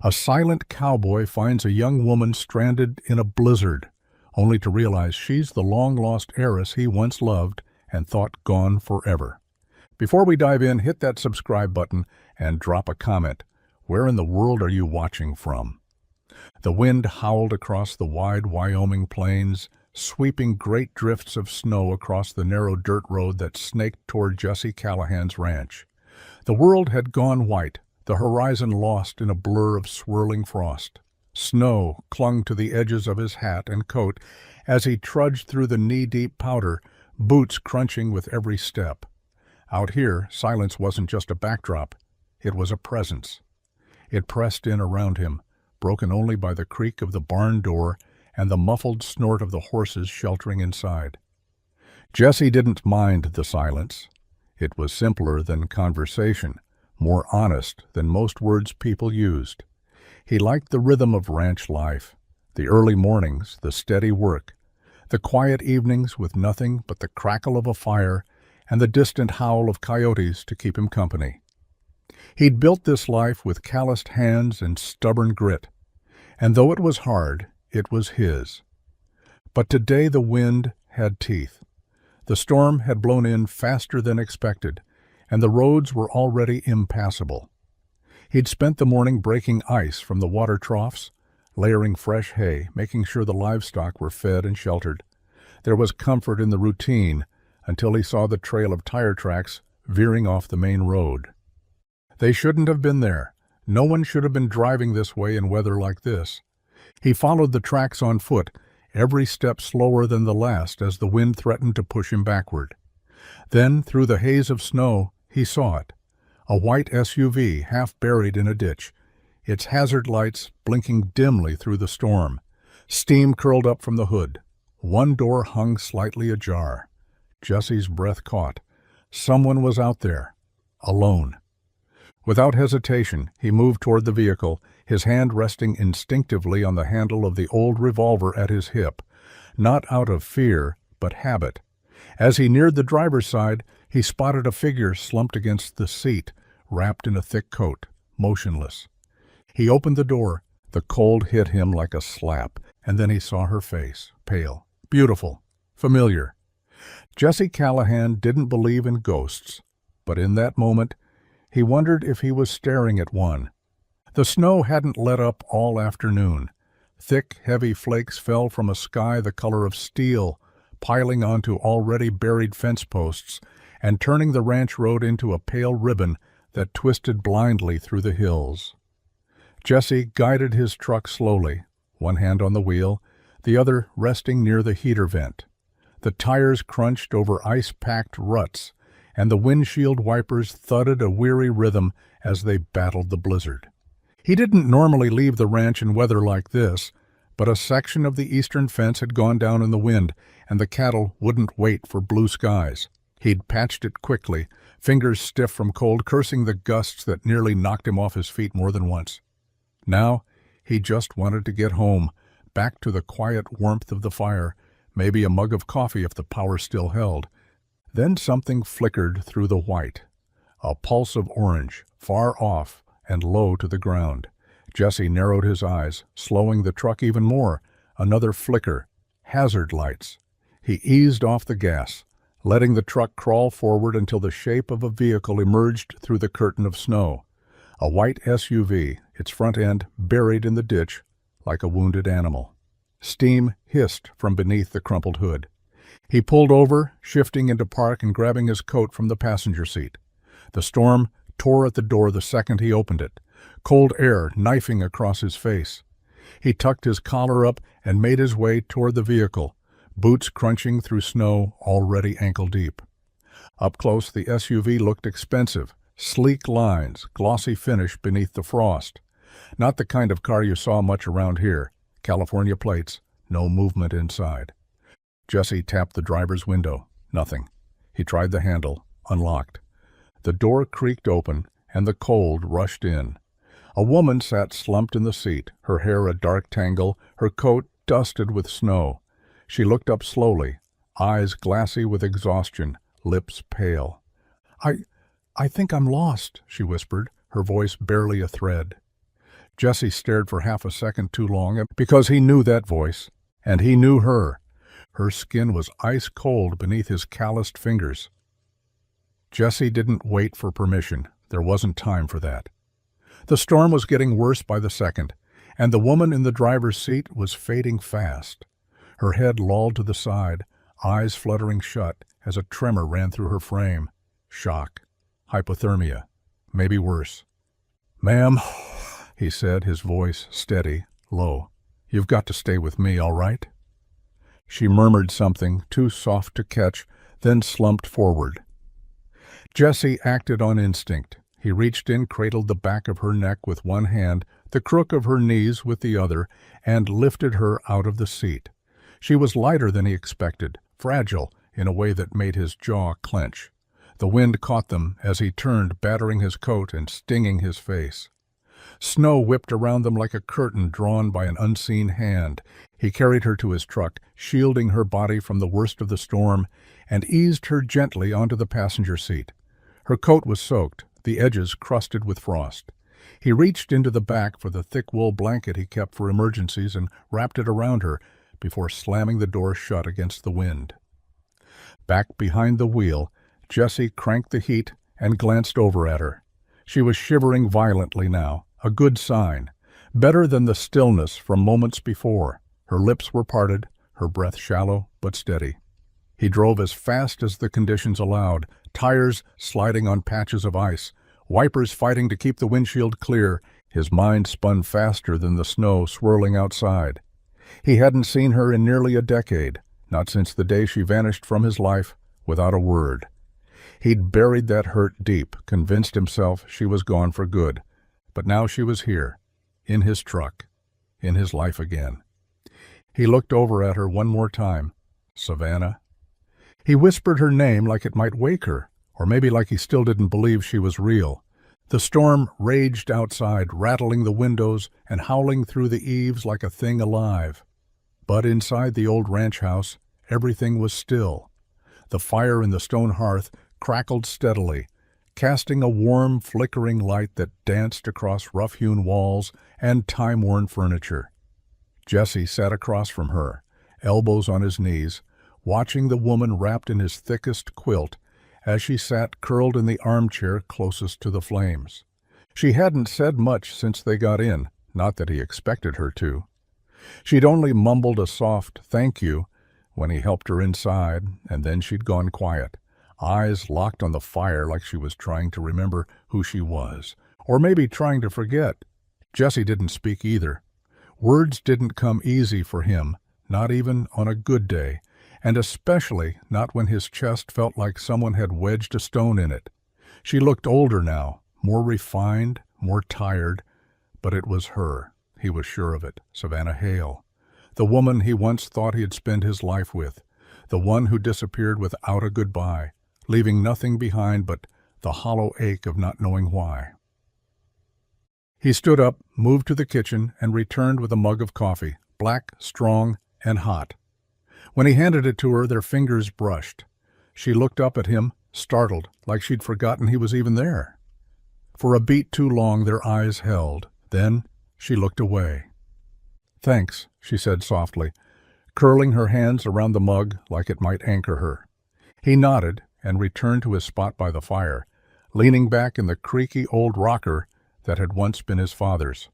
A silent cowboy finds a young woman stranded in a blizzard, only to realize she's the long-lost heiress he once loved and thought gone forever. Before we dive in, hit that subscribe button and drop a comment. Where in the world are you watching from? The wind howled across the wide Wyoming plains, sweeping great drifts of snow across the narrow dirt road that snaked toward Jesse Callahan's ranch. The world had gone white, the horizon lost in a blur of swirling frost. Snow clung to the edges of his hat and coat as he trudged through the knee-deep powder, boots crunching with every step. Out here, silence wasn't just a backdrop, it was a presence. It pressed in around him, broken only by the creak of the barn door and the muffled snort of the horses sheltering inside. Jesse didn't mind the silence. It was simpler than conversation, more honest than most words people used. He liked the rhythm of ranch life, the early mornings, the steady work, the quiet evenings with nothing but the crackle of a fire and the distant howl of coyotes to keep him company. He'd built this life with calloused hands and stubborn grit, and though it was hard, it was his. But today the wind had teeth. The storm had blown in faster than expected, and the roads were already impassable. He'd spent the morning breaking ice from the water troughs, layering fresh hay, making sure the livestock were fed and sheltered. There was comfort in the routine until he saw the trail of tire tracks veering off the main road. They shouldn't have been there. No one should have been driving this way in weather like this. He followed the tracks on foot, every step slower than the last as the wind threatened to push him backward. Then, through the haze of snow, he saw it. A white SUV half buried in a ditch, its hazard lights blinking dimly through the storm. Steam curled up from the hood. One door hung slightly ajar. Jesse's breath caught. Someone was out there, alone. Without hesitation, he moved toward the vehicle, his hand resting instinctively on the handle of the old revolver at his hip, not out of fear, but habit. As he neared the driver's side, he spotted a figure slumped against the seat, wrapped in a thick coat, motionless. He opened the door. The cold hit him like a slap, and then he saw her face, pale, beautiful, familiar. Jesse Callahan didn't believe in ghosts, but in that moment, he wondered if he was staring at one. The snow hadn't let up all afternoon. Thick, heavy flakes fell from a sky the color of steel, piling onto already buried fence posts and turning the ranch road into a pale ribbon that twisted blindly through the hills. Jesse guided his truck slowly, one hand on the wheel, the other resting near the heater vent. The tires crunched over ice-packed ruts, and the windshield wipers thudded a weary rhythm as they battled the blizzard. He didn't normally leave the ranch in weather like this, but a section of the eastern fence had gone down in the wind, and the cattle wouldn't wait for blue skies. He'd patched it quickly, fingers stiff from cold, cursing the gusts that nearly knocked him off his feet more than once. Now, he just wanted to get home, back to the quiet warmth of the fire, maybe a mug of coffee if the power still held. Then something flickered through the white. A pulse of orange, far off and low to the ground. Jesse narrowed his eyes, slowing the truck even more. Another flicker. Hazard lights. He eased off the gas, letting the truck crawl forward until the shape of a vehicle emerged through the curtain of snow. A white SUV, its front end buried in the ditch like a wounded animal. Steam hissed from beneath the crumpled hood. He pulled over, shifting into park and grabbing his coat from the passenger seat. The storm tore at the door the second he opened it, cold air knifing across his face. He tucked his collar up and made his way toward the vehicle, boots crunching through snow already ankle-deep. Up close, the SUV looked expensive, sleek lines, glossy finish beneath the frost. Not the kind of car you saw much around here. California plates, no movement inside. Jesse tapped the driver's window. Nothing. He tried the handle, unlocked. The door creaked open, and the cold rushed in. A woman sat slumped in the seat, her hair a dark tangle, her coat dusted with snow. She looked up slowly, eyes glassy with exhaustion, lips pale. I think I'm lost," she whispered, her voice barely a thread. Jesse stared for half a second too long because he knew that voice, and he knew her. Her skin was ice cold beneath his calloused fingers. Jesse didn't wait for permission. There wasn't time for that. The storm was getting worse by the second, and the woman in the driver's seat was fading fast. Her head lolled to the side, eyes fluttering shut as a tremor ran through her frame. Shock. Hypothermia. Maybe worse. "Ma'am," he said, his voice steady, low. "You've got to stay with me, all right?" She murmured something, too soft to catch, then slumped forward. Jesse acted on instinct. He reached in, cradled the back of her neck with one hand, the crook of her knees with the other, and lifted her out of the seat. She was lighter than he expected, fragile in a way that made his jaw clench. The wind caught them as he turned, battering his coat and stinging his face. Snow whipped around them like a curtain drawn by an unseen hand. He carried her to his truck, shielding her body from the worst of the storm, and eased her gently onto the passenger seat. Her coat was soaked, the edges crusted with frost. He reached into the back for the thick wool blanket he kept for emergencies and wrapped it around her before slamming the door shut against the wind. Back behind the wheel, Jesse cranked the heat and glanced over at her. She was shivering violently now, a good sign, better than the stillness from moments before. Her lips were parted, her breath shallow but steady. He drove as fast as the conditions allowed, tires sliding on patches of ice, wipers fighting to keep the windshield clear. His mind spun faster than the snow swirling outside. He hadn't seen her in nearly a decade, not since the day she vanished from his life without a word. He'd buried that hurt deep, convinced himself she was gone for good. But now she was here, in his truck, in his life again. He looked over at her one more time. Savannah. He whispered her name like it might wake her, or maybe like he still didn't believe she was real. The storm raged outside, rattling the windows and howling through the eaves like a thing alive. But inside the old ranch house, everything was still. The fire in the stone hearth crackled steadily, casting a warm, flickering light that danced across rough-hewn walls and time-worn furniture. Jesse sat across from her, elbows on his knees, watching the woman wrapped in his thickest quilt as she sat curled in the armchair closest to the flames. She hadn't said much since they got in, not that he expected her to. She'd only mumbled a soft "thank you" when he helped her inside, and then she'd gone quiet, eyes locked on the fire like she was trying to remember who she was, or maybe trying to forget. Jesse didn't speak either. Words didn't come easy for him, not even on a good day, and especially not when his chest felt like someone had wedged a stone in it. She looked older now, more refined, more tired, but it was her. He was sure of it, Savannah Hale, the woman he once thought he'd spend his life with, the one who disappeared without a goodbye, leaving nothing behind but the hollow ache of not knowing why. He stood up, moved to the kitchen, and returned with a mug of coffee, black, strong, and hot. When he handed it to her, their fingers brushed. She looked up at him, startled, like she'd forgotten he was even there. For a beat too long, their eyes held. Then she looked away. "Thanks," she said softly, curling her hands around the mug like it might anchor her. He nodded and returned to his spot by the fire, leaning back in the creaky old rocker that had once been his father's.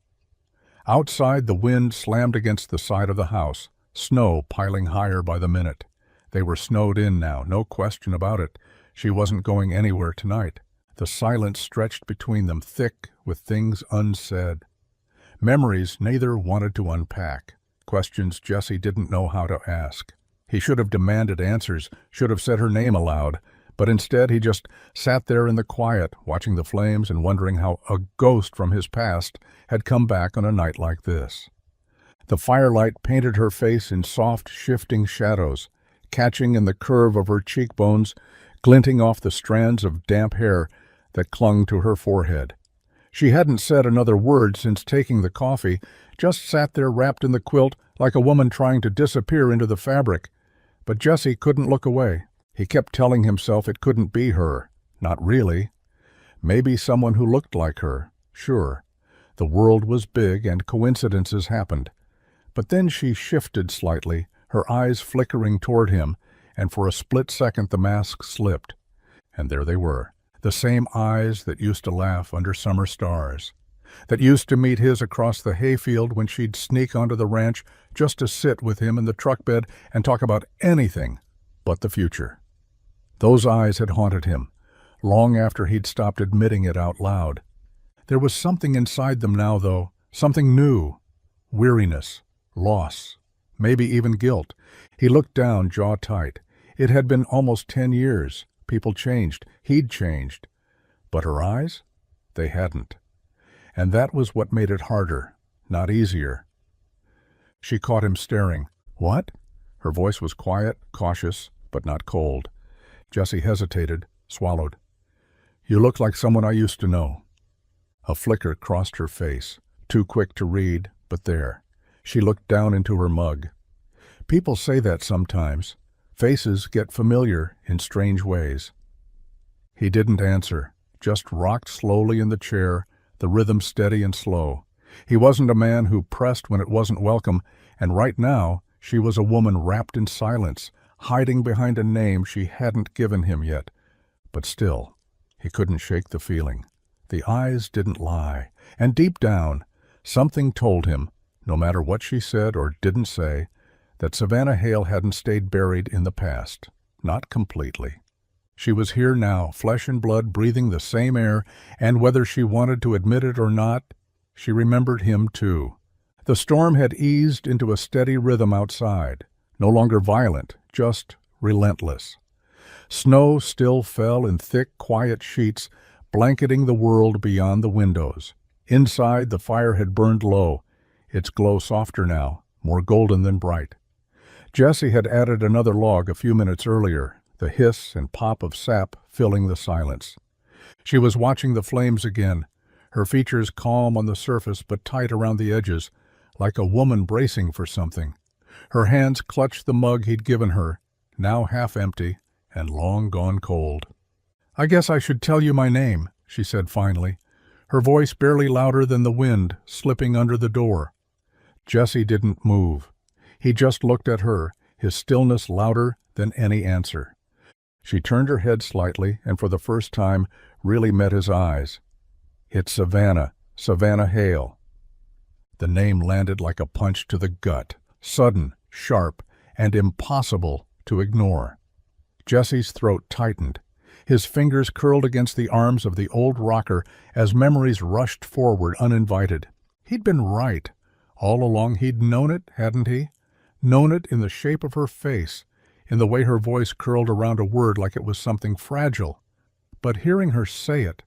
Outside, the wind slammed against the side of the house, snow piling higher by the minute. They were snowed in now, no question about it. She wasn't going anywhere tonight. The silence stretched between them, thick with things unsaid. Memories neither wanted to unpack, questions Jesse didn't know how to ask. He should have demanded answers, should have said her name aloud, but instead he just sat there in the quiet, watching the flames and wondering how a ghost from his past had come back on a night like this. The firelight painted her face in soft, shifting shadows, catching in the curve of her cheekbones, glinting off the strands of damp hair that clung to her forehead. She hadn't said another word since taking the coffee, just sat there wrapped in the quilt like a woman trying to disappear into the fabric. But Jesse couldn't look away. He kept telling himself it couldn't be her. Not really. Maybe someone who looked like her. Sure. The world was big and coincidences happened. But then she shifted slightly, her eyes flickering toward him, and for a split second the mask slipped. And there they were, the same eyes that used to laugh under summer stars, that used to meet his across the hayfield when she'd sneak onto the ranch just to sit with him in the truck bed and talk about anything but the future. Those eyes had haunted him, long after he'd stopped admitting it out loud. There was something inside them now, though, something new. Weariness, loss, maybe even guilt. He looked down, jaw tight. It had been almost 10 years. People changed. He'd changed. But her eyes? They hadn't. And that was what made it harder, not easier. She caught him staring. "What?" Her voice was quiet, cautious, but not cold. Jessie hesitated, swallowed. "You look like someone I used to know." A flicker crossed her face, too quick to read, but there. She looked down into her mug. People say that sometimes. Faces get familiar in strange ways. He didn't answer, just rocked slowly in the chair, the rhythm steady and slow. He wasn't a man who pressed when it wasn't welcome, and right now she was a woman wrapped in silence, hiding behind a name she hadn't given him yet. But still, he couldn't shake the feeling. The eyes didn't lie, and deep down, something told him, no matter what she said or didn't say, that Savannah Hale hadn't stayed buried in the past. Not completely. She was here now, flesh and blood, breathing the same air, and whether she wanted to admit it or not, she remembered him too. The storm had eased into a steady rhythm outside, no longer violent, just relentless. Snow still fell in thick, quiet sheets, blanketing the world beyond the windows. Inside, the fire had burned low, its glow softer now, more golden than bright. Jessie had added another log a few minutes earlier, the hiss and pop of sap filling the silence. She was watching the flames again, her features calm on the surface but tight around the edges, like a woman bracing for something. Her hands clutched the mug he'd given her, now half empty and long gone cold. "I guess I should tell you my name," she said finally, her voice barely louder than the wind slipping under the door. Jessie didn't move. He just looked at her, his stillness louder than any answer. She turned her head slightly and for the first time really met his eyes. "It's Savannah, Savannah Hale." The name landed like a punch to the gut, sudden, sharp, and impossible to ignore. Jessie's throat tightened. His fingers curled against the arms of the old rocker as memories rushed forward uninvited. He'd been right. All along he'd known it, hadn't he? Known it in the shape of her face, in the way her voice curled around a word like it was something fragile. But hearing her say it,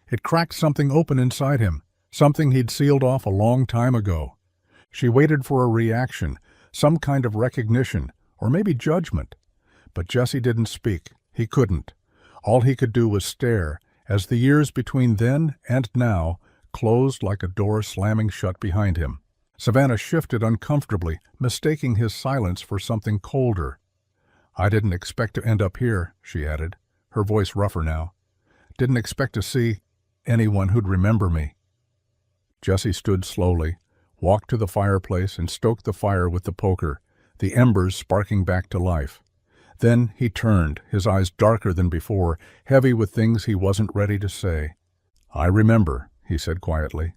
it cracked something open inside him, something he'd sealed off a long time ago. She waited for a reaction, some kind of recognition, or maybe judgment. But Jessie didn't speak. He couldn't. All he could do was stare, as the years between then and now closed like a door slamming shut behind him. Savannah shifted uncomfortably, mistaking his silence for something colder. "I didn't expect to end up here," she added, her voice rougher now. "Didn't expect to see anyone who'd remember me." Jessie stood slowly, walked to the fireplace and stoked the fire with the poker, the embers sparking back to life. Then he turned, his eyes darker than before, heavy with things he wasn't ready to say. "I remember," he said quietly.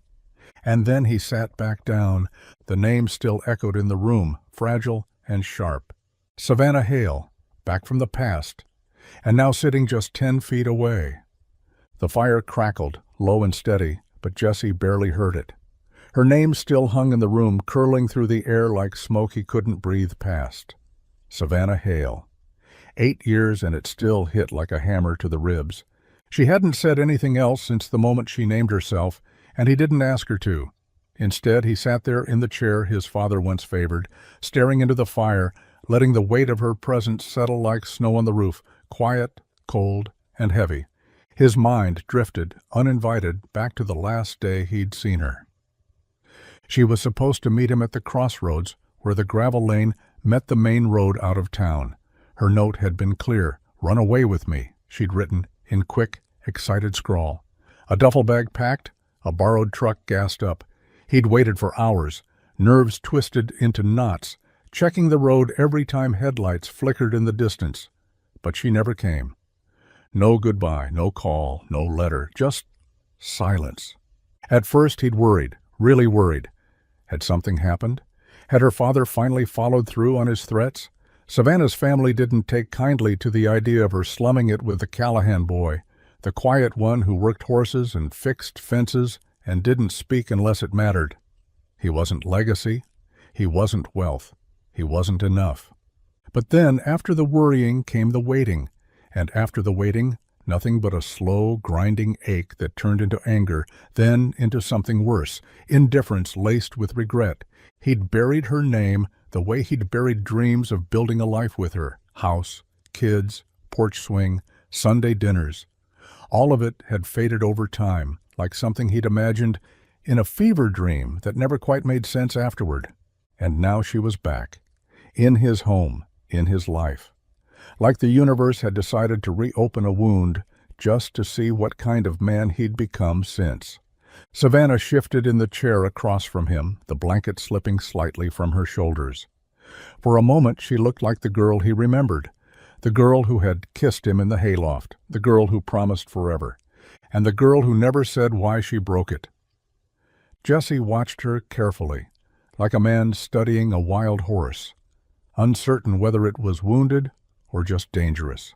And then he sat back down. The name still echoed in the room, fragile and sharp. Savannah Hale, back from the past, and now sitting just 10 feet away. The fire crackled, low and steady, but Jessie barely heard it. Her name still hung in the room, curling through the air like smoke he couldn't breathe past. Savannah Hale. 8 years and it still hit like a hammer to the ribs. She hadn't said anything else since the moment she named herself, and he didn't ask her to. Instead, he sat there in the chair his father once favored, staring into the fire, letting the weight of her presence settle like snow on the roof, quiet, cold, and heavy. His mind drifted, uninvited, back to the last day he'd seen her. She was supposed to meet him at the crossroads, where the gravel lane met the main road out of town. Her note had been clear. "Run away with me," she'd written in quick, excited scrawl. A duffel bag packed, A borrowed truck gassed up. He'd waited for hours, nerves twisted into knots, checking the road every time headlights flickered in the distance. But she never came. No goodbye, no call, no letter, just silence. At first he'd worried, really worried. Had something happened? Had her father finally followed through on his threats? Savannah's family didn't take kindly to the idea of her slumming it with the Callahan boy, the quiet one who worked horses and fixed fences and didn't speak unless it mattered. He wasn't legacy. He wasn't wealth. He wasn't enough. But then, after the worrying, came the waiting, and after the waiting, nothing but a slow, grinding ache that turned into anger, then into something worse, indifference laced with regret. He'd buried her name the way he'd buried dreams of building a life with her, house, kids, porch swing, Sunday dinners. All of it had faded over time, like something he'd imagined in a fever dream that never quite made sense afterward. And now she was back, in his home, in his life. Like the universe had decided to reopen a wound just to see what kind of man he'd become since. Savannah shifted in the chair across from him, the blanket slipping slightly from her shoulders. For a moment she looked like the girl he remembered, the girl who had kissed him in the hayloft, the girl who promised forever, and the girl who never said why she broke it. Jesse watched her carefully, like a man studying a wild horse, uncertain whether it was wounded or just dangerous.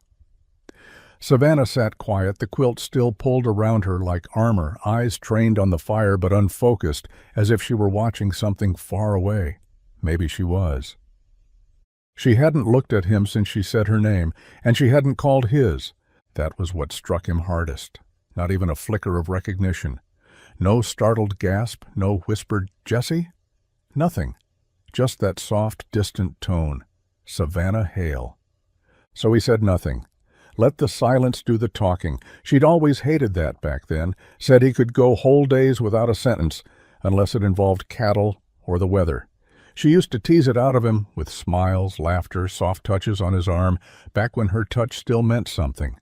Savannah sat quiet, the quilt still pulled around her like armor, eyes trained on the fire but unfocused, as if she were watching something far away. Maybe she was. She hadn't looked at him since she said her name, and she hadn't called his. That was what struck him hardest. Not even a flicker of recognition. No startled gasp, no whispered, "Jesse?" Nothing. Just that soft, distant tone. Savannah Hale. So he said nothing. Let the silence do the talking. She'd always hated that back then, said he could go whole days without a sentence, unless it involved cattle or the weather. She used to tease it out of him with smiles, laughter, soft touches on his arm, back when her touch still meant something.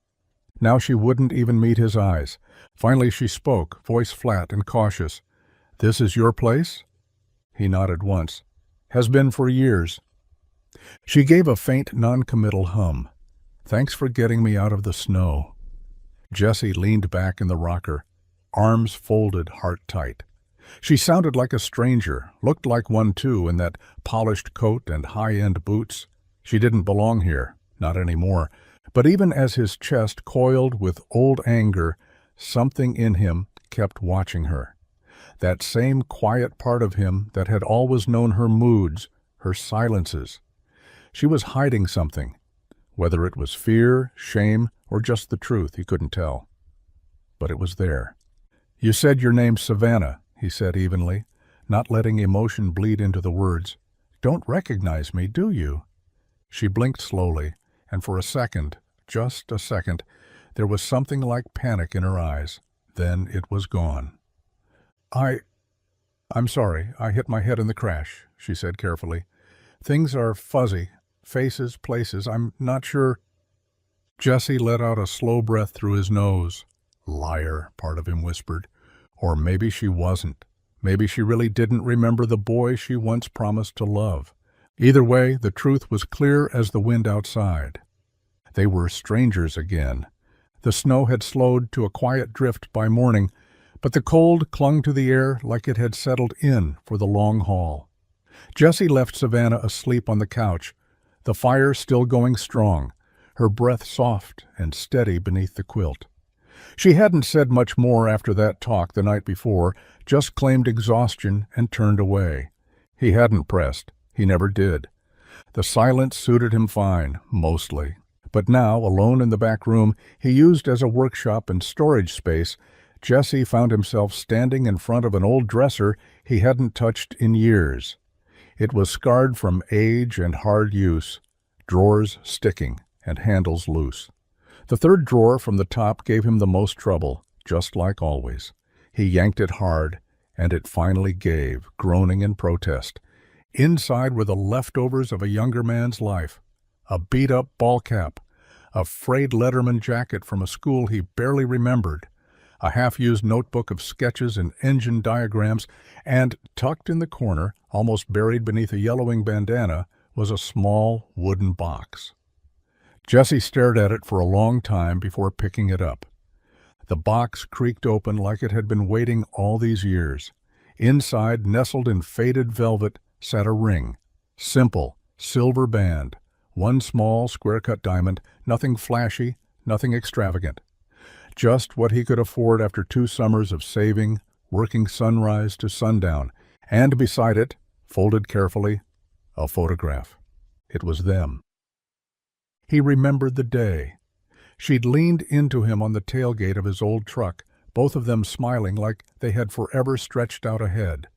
Now she wouldn't even meet his eyes. Finally she spoke, voice flat and cautious. "This is your place?" He nodded once. "Has been for years." She gave a faint, non-committal hum. "Thanks for getting me out of the snow." Jesse leaned back in the rocker, arms folded, heart tight. She sounded like a stranger, looked like one too, in that polished coat and high-end boots. She didn't belong here, not anymore. But even as his chest coiled with old anger, something in him kept watching her. That same quiet part of him that had always known her moods, her silences. She was hiding something. Whether it was fear, shame, or just the truth, he couldn't tell. But it was there. "You said your name's Savannah," he said evenly, not letting emotion bleed into the words. "Don't recognize me, do you?" She blinked slowly, and for a second, just a second, there was something like panic in her eyes. Then it was gone. I'm sorry, I hit my head in the crash," she said carefully. "Things are fuzzy. Faces, places, I'm not sure." Jesse let out a slow breath through his nose. "Liar," part of him whispered. Or maybe she wasn't. Maybe she really didn't remember the boy she once promised to love. Either way, the truth was clear as the wind outside. They were strangers again. The snow had slowed to a quiet drift by morning, but the cold clung to the air like it had settled in for the long haul. Jesse left Savannah asleep on the couch, the fire still going strong, her breath soft and steady beneath the quilt. She hadn't said much more after that talk the night before, just claimed exhaustion and turned away. He hadn't pressed. He never did. The silence suited him fine, mostly. But now, alone in the back room he used as a workshop and storage space, Jesse found himself standing in front of an old dresser he hadn't touched in years. It was scarred from age and hard use, drawers sticking and handles loose. The third drawer from the top gave him the most trouble, just like always. He yanked it hard, and it finally gave, groaning in protest. Inside were the leftovers of a younger man's life. A beat-up ball cap, a frayed Letterman jacket from a school he barely remembered, a half-used notebook of sketches and engine diagrams, and tucked in the corner, almost buried beneath a yellowing bandana, was a small wooden box. Jessie stared at it for a long time before picking it up. The box creaked open like it had been waiting all these years. Inside, nestled in faded velvet, sat a ring. Simple, silver band. One small, square-cut diamond, nothing flashy, nothing extravagant. Just what he could afford after 2 summers of saving, working sunrise to sundown, and beside it, folded carefully, a photograph. It was them. He remembered the day. She'd leaned into him on the tailgate of his old truck, both of them smiling like they had forever stretched out ahead.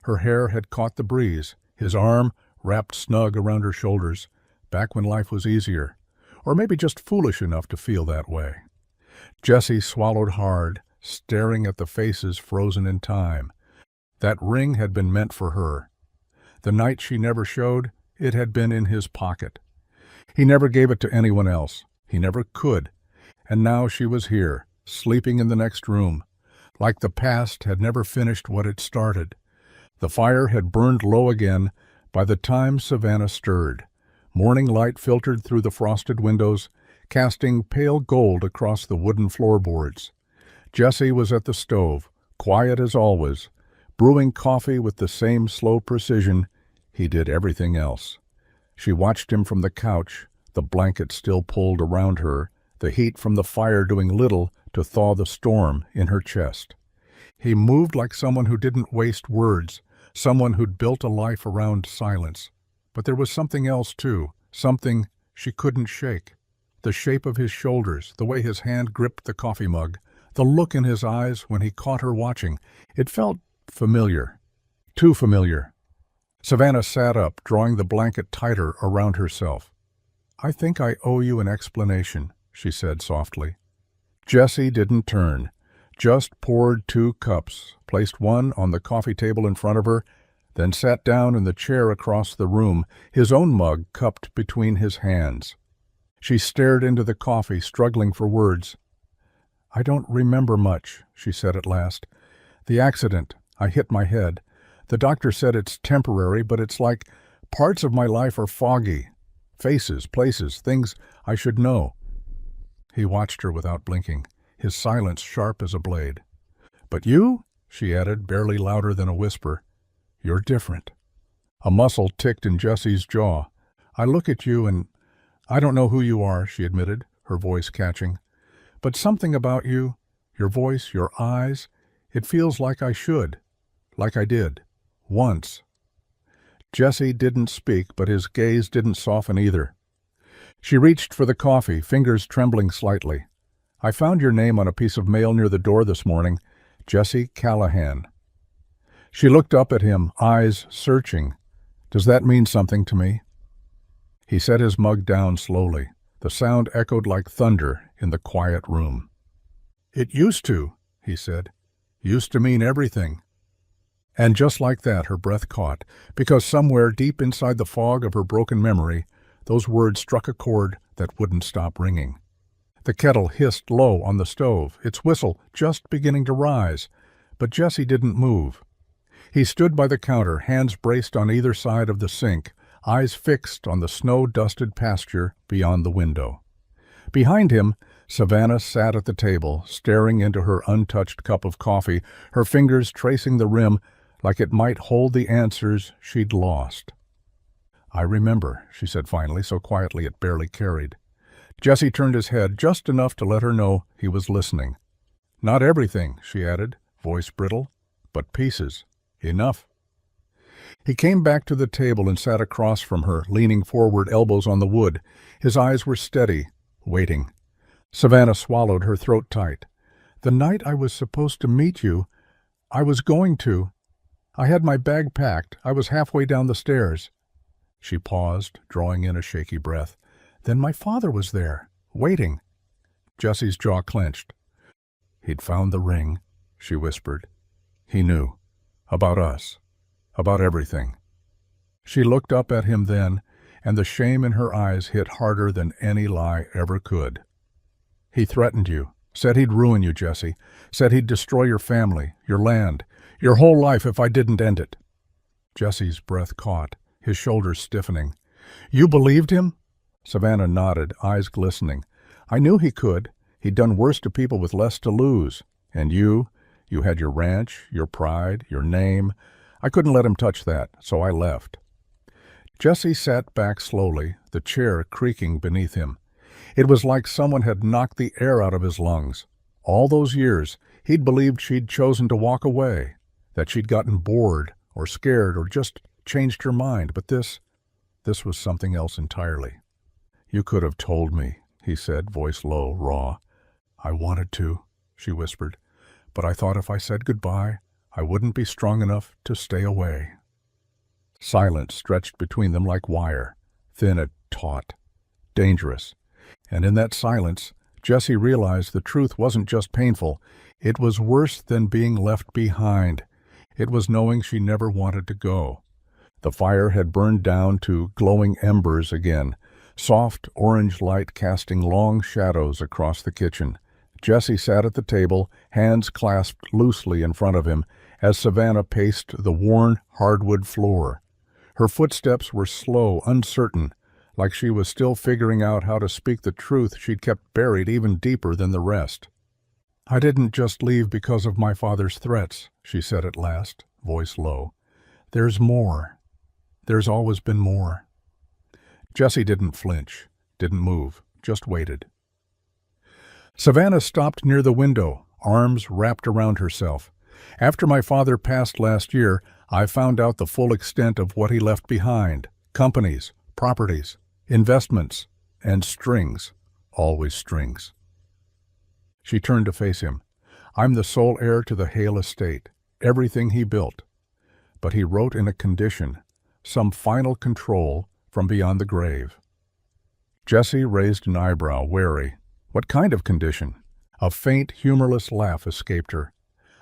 Her hair had caught the breeze, his arm wrapped snug around her shoulders, back when life was easier, or maybe just foolish enough to feel that way. Jessie swallowed hard, staring at the faces frozen in time. That ring had been meant for her. The night she never showed, it had been in his pocket. He never gave it to anyone else. He never could. And now she was here, sleeping in the next room, like the past had never finished what it started. The fire had burned low again by the time Savannah stirred. Morning light filtered through the frosted windows, casting pale gold across the wooden floorboards. Jessie was at the stove, quiet as always, brewing coffee with the same slow precision he did everything else. She watched him from the couch, the blanket still pulled around her, the heat from the fire doing little to thaw the storm in her chest. He moved like someone who didn't waste words, someone who'd built a life around silence. But there was something else, too, something she couldn't shake. The shape of his shoulders, the way his hand gripped the coffee mug, the look in his eyes when he caught her watching. It felt familiar. Too familiar. Savannah sat up, drawing the blanket tighter around herself. "I think I owe you an explanation," she said softly. Jessie didn't turn, just poured 2 cups, placed one on the coffee table in front of her, then sat down in the chair across the room, his own mug cupped between his hands. She stared into the coffee, struggling for words. "I don't remember much," she said at last. "The accident, I hit my head. The doctor said it's temporary, but it's like parts of my life are foggy. Faces, places, things I should know." He watched her without blinking, his silence sharp as a blade. "But you," she added, barely louder than a whisper, "you're different." A muscle ticked in Jessie's jaw. "I look at you and I don't know who you are," she admitted, her voice catching. "But something about you, your voice, your eyes, it feels like I should, like I did, once." Jessie didn't speak, but his gaze didn't soften either. She reached for the coffee, fingers trembling slightly. "I found your name on a piece of mail near the door this morning, Jessie Callahan." She looked up at him, eyes searching. "Does that mean something to me?" He set his mug down slowly. The sound echoed like thunder in the quiet room. "It used to," he said. "Used to mean everything." And just like that, her breath caught, because somewhere deep inside the fog of her broken memory, those words struck a chord that wouldn't stop ringing. The kettle hissed low on the stove, its whistle just beginning to rise, but Jessie didn't move. He stood by the counter, hands braced on either side of the sink, eyes fixed on the snow-dusted pasture beyond the window. Behind him, Savannah sat at the table, staring into her untouched cup of coffee, her fingers tracing the rim like it might hold the answers she'd lost. "I remember," she said finally, so quietly it barely carried. Jessie turned his head just enough to let her know he was listening. "Not everything," she added, voice brittle, "but pieces. Enough." He came back to the table and sat across from her, leaning forward, elbows on the wood. His eyes were steady, waiting. Savannah swallowed, her throat tight. "The night I was supposed to meet you, I was going to. I had my bag packed. I was halfway down the stairs." She paused, drawing in a shaky breath. "Then my father was there, waiting." Jessie's jaw clenched. "He'd found the ring," she whispered. "He knew. About us. About everything." She looked up at him then, and the shame in her eyes hit harder than any lie ever could. "He threatened you," Said he'd ruin you, Jesse. Said he'd destroy your family, your land, your whole life if I didn't end it. Jesse's breath caught, his shoulders stiffening. You believed him? Savannah nodded, eyes glistening. I knew he could. He'd done worse to people with less to lose. And you had your ranch, your pride, your name. I couldn't let him touch that, so I left. Jesse sat back slowly, the chair creaking beneath him. It was like someone had knocked the air out of his lungs. All those years, he'd believed she'd chosen to walk away, that she'd gotten bored or scared or just changed her mind, but this was something else entirely. You could have told me, he said, voice low, raw. I wanted to, she whispered, but I thought if I said goodbye, I wouldn't be strong enough to stay away. Silence stretched between them like wire, thin and taut, dangerous. And in that silence, Jesse realized the truth wasn't just painful. It was worse than being left behind. It was knowing she never wanted to go. The fire had burned down to glowing embers again, soft orange light casting long shadows across the kitchen. Jesse sat at the table, hands clasped loosely in front of him, as Savannah paced the worn hardwood floor. Her footsteps were slow, uncertain, like she was still figuring out how to speak the truth she'd kept buried even deeper than the rest. I didn't just leave because of my father's threats, she said at last, voice low. There's more. There's always been more. Jesse didn't flinch, didn't move, just waited. Savannah stopped near the window, arms wrapped around herself. After my father passed last year, I found out the full extent of what he left behind. Companies, properties, investments, and strings. Always strings. She turned to face him. I'm the sole heir to the Hale estate, everything he built. But he wrote in a condition, some final control from beyond the grave. Jesse raised an eyebrow, wary. What kind of condition? A faint, humorless laugh escaped her.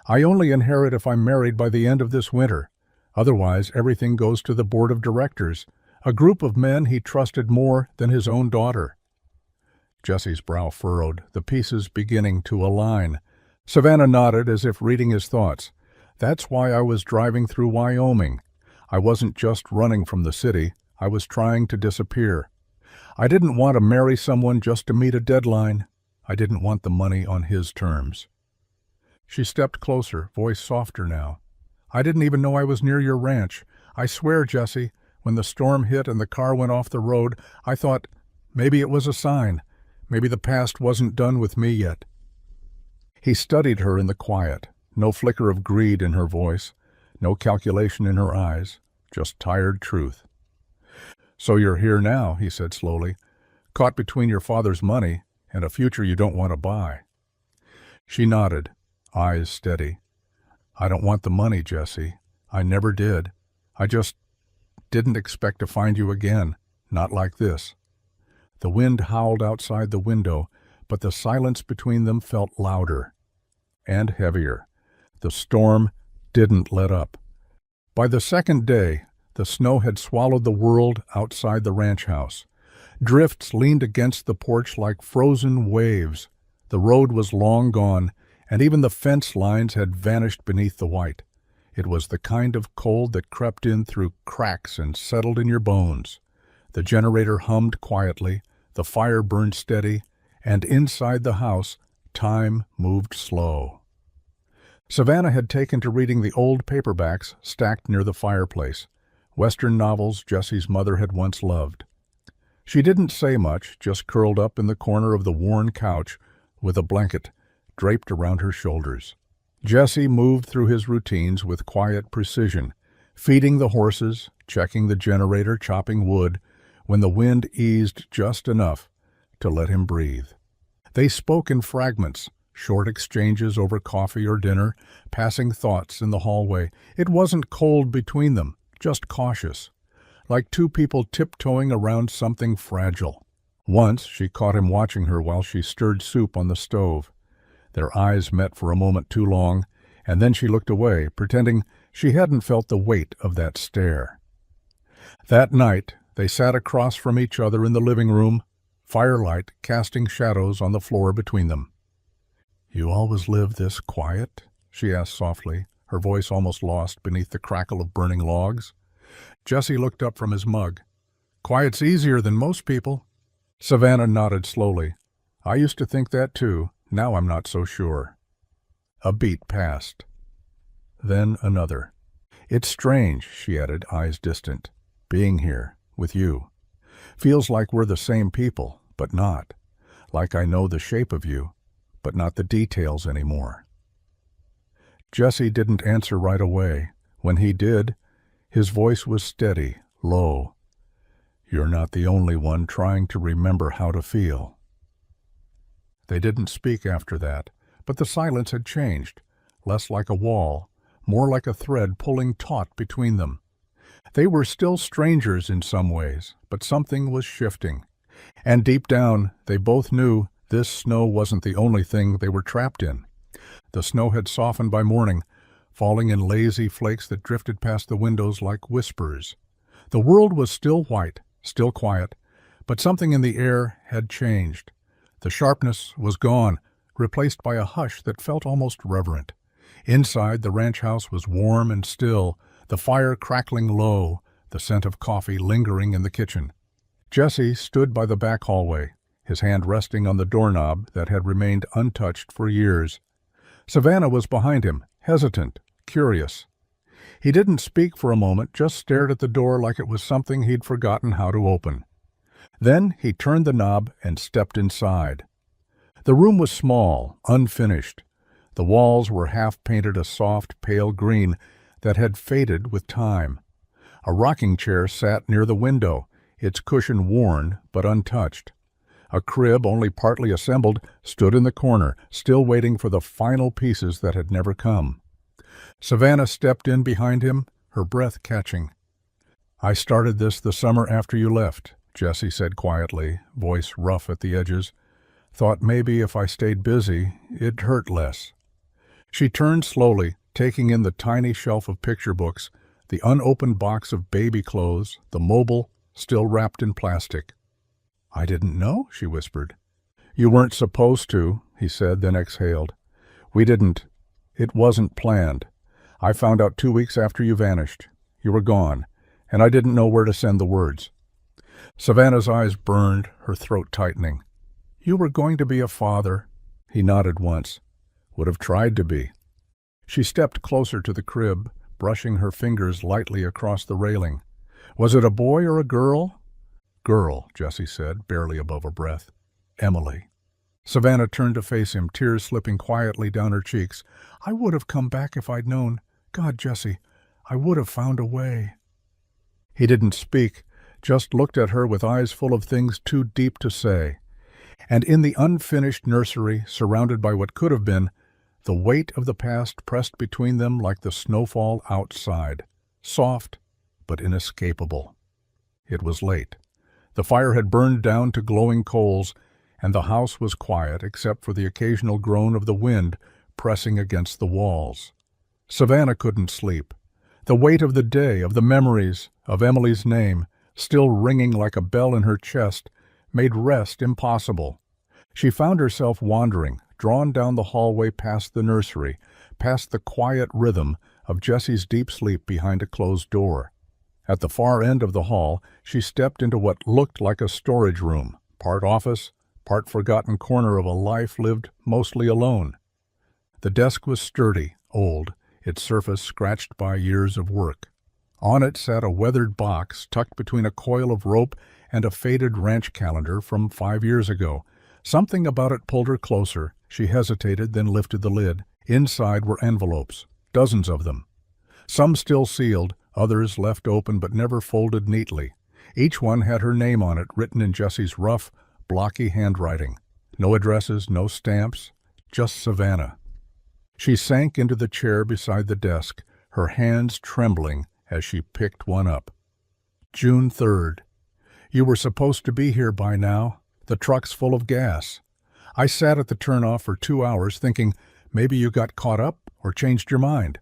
I only inherit if I'm married by the end of this winter. Otherwise, everything goes to the board of directors, a group of men he trusted more than his own daughter. Jesse's brow furrowed, the pieces beginning to align. Savannah nodded as if reading his thoughts. That's why I was driving through Wyoming. I wasn't just running from the city. I was trying to disappear. I didn't want to marry someone just to meet a deadline. I didn't want the money on his terms. She stepped closer, voice softer now. I didn't even know I was near your ranch. I swear, Jesse, when the storm hit and the car went off the road, I thought maybe it was a sign. Maybe the past wasn't done with me yet. He studied her in the quiet, no flicker of greed in her voice, no calculation in her eyes, just tired truth. So you're here now, he said slowly, caught between your father's money and a future you don't want to buy. She nodded, eyes steady. I don't want the money, Jesse. I never did. I just didn't expect to find you again, not like this. The wind howled outside the window, but the silence between them felt louder and heavier. The storm didn't let up. By the second day, the snow had swallowed the world outside the ranch house. Drifts leaned against the porch like frozen waves. The road was long gone, and even the fence lines had vanished beneath the white. It was the kind of cold that crept in through cracks and settled in your bones. The generator hummed quietly, the fire burned steady, and inside the house, time moved slow. Savannah had taken to reading the old paperbacks stacked near the fireplace, Western novels Jesse's mother had once loved. She didn't say much, just curled up in the corner of the worn couch with a blanket draped around her shoulders. Jesse moved through his routines with quiet precision, feeding the horses, checking the generator, chopping wood, when the wind eased just enough to let him breathe. They spoke in fragments, short exchanges over coffee or dinner, passing thoughts in the hallway. It wasn't cold between them, just cautious, like two people tiptoeing around something fragile. Once she caught him watching her while she stirred soup on the stove. Their eyes met for a moment too long, and then she looked away, pretending she hadn't felt the weight of that stare. That night, they sat across from each other in the living room, firelight casting shadows on the floor between them. "You always live this quiet?" she asked softly, her voice almost lost beneath the crackle of burning logs. Jesse looked up from his mug. "Quiet's easier than most people." Savannah nodded slowly. "I used to think that too. Now I'm not so sure." A beat passed. Then another. "It's strange," she added, eyes distant, "being here, with you. Feels like we're the same people, but not. Like I know the shape of you, but not the details anymore." Jesse didn't answer right away. When he did, his voice was steady, low. "You're not the only one trying to remember how to feel." They didn't speak after that, but the silence had changed, less like a wall, more like a thread pulling taut between them. They were still strangers in some ways, but something was shifting. And deep down, they both knew this snow wasn't the only thing they were trapped in. The snow had softened by morning, falling in lazy flakes that drifted past the windows like whispers. The world was still white, still quiet, but something in the air had changed. The sharpness was gone, replaced by a hush that felt almost reverent. Inside, the ranch house was warm and still, the fire crackling low, the scent of coffee lingering in the kitchen. Jesse stood by the back hallway, his hand resting on the doorknob that had remained untouched for years. Savannah was behind him, hesitant, curious. He didn't speak for a moment, just stared at the door like it was something he'd forgotten how to open. Then he turned the knob and stepped inside. The room was small, unfinished. The walls were half-painted a soft, pale green that had faded with time. A rocking chair sat near the window, its cushion worn but untouched. A crib, only partly assembled, stood in the corner, still waiting for the final pieces that had never come. Savannah stepped in behind him, her breath catching. "I started this the summer after you left," Jesse said quietly, voice rough at the edges. "Thought maybe if I stayed busy, it'd hurt less." She turned slowly, taking in the tiny shelf of picture books, the unopened box of baby clothes, the mobile, still wrapped in plastic. "I didn't know," she whispered. "You weren't supposed to," he said, then exhaled. "We didn't. It wasn't planned. I found out 2 weeks after you vanished. You were gone, and I didn't know where to send the words." Savannah's eyes burned, her throat tightening. "You were going to be a father." He nodded once. "Would have tried to be." She stepped closer to the crib, brushing her fingers lightly across the railing. "Was it a boy or a girl?" "Girl," Jesse said, barely above a breath. "Emily." Savannah turned to face him, tears slipping quietly down her cheeks. "I would have come back if I'd known. God, Jesse, I would have found a way." He didn't speak, just looked at her with eyes full of things too deep to say. And in the unfinished nursery, surrounded by what could have been, the weight of the past pressed between them like the snowfall outside, soft but inescapable. It was late. The fire had burned down to glowing coals, and the house was quiet except for the occasional groan of the wind pressing against the walls. Savannah couldn't sleep. The weight of the day, of the memories, of Emily's name, still ringing like a bell in her chest, made rest impossible. She found herself wandering, drawn down the hallway past the nursery, past the quiet rhythm of Jesse's deep sleep behind a closed door. At the far end of the hall, she stepped into what looked like a storage room, part office, part forgotten corner of a life lived mostly alone. The desk was sturdy, old, its surface scratched by years of work. On it sat a weathered box tucked between a coil of rope and a faded ranch calendar from 5 years ago. Something about it pulled her closer. She hesitated, then lifted the lid. Inside were envelopes, dozens of them. Some still sealed, others left open but never folded neatly. Each one had her name on it, written in Jesse's rough, blocky handwriting. No addresses, no stamps, just Savannah. She sank into the chair beside the desk, her hands trembling as she picked one up. June 3rd. You were supposed to be here by now. The truck's full of gas. I sat at the turnoff for 2 hours thinking maybe you got caught up or changed your mind.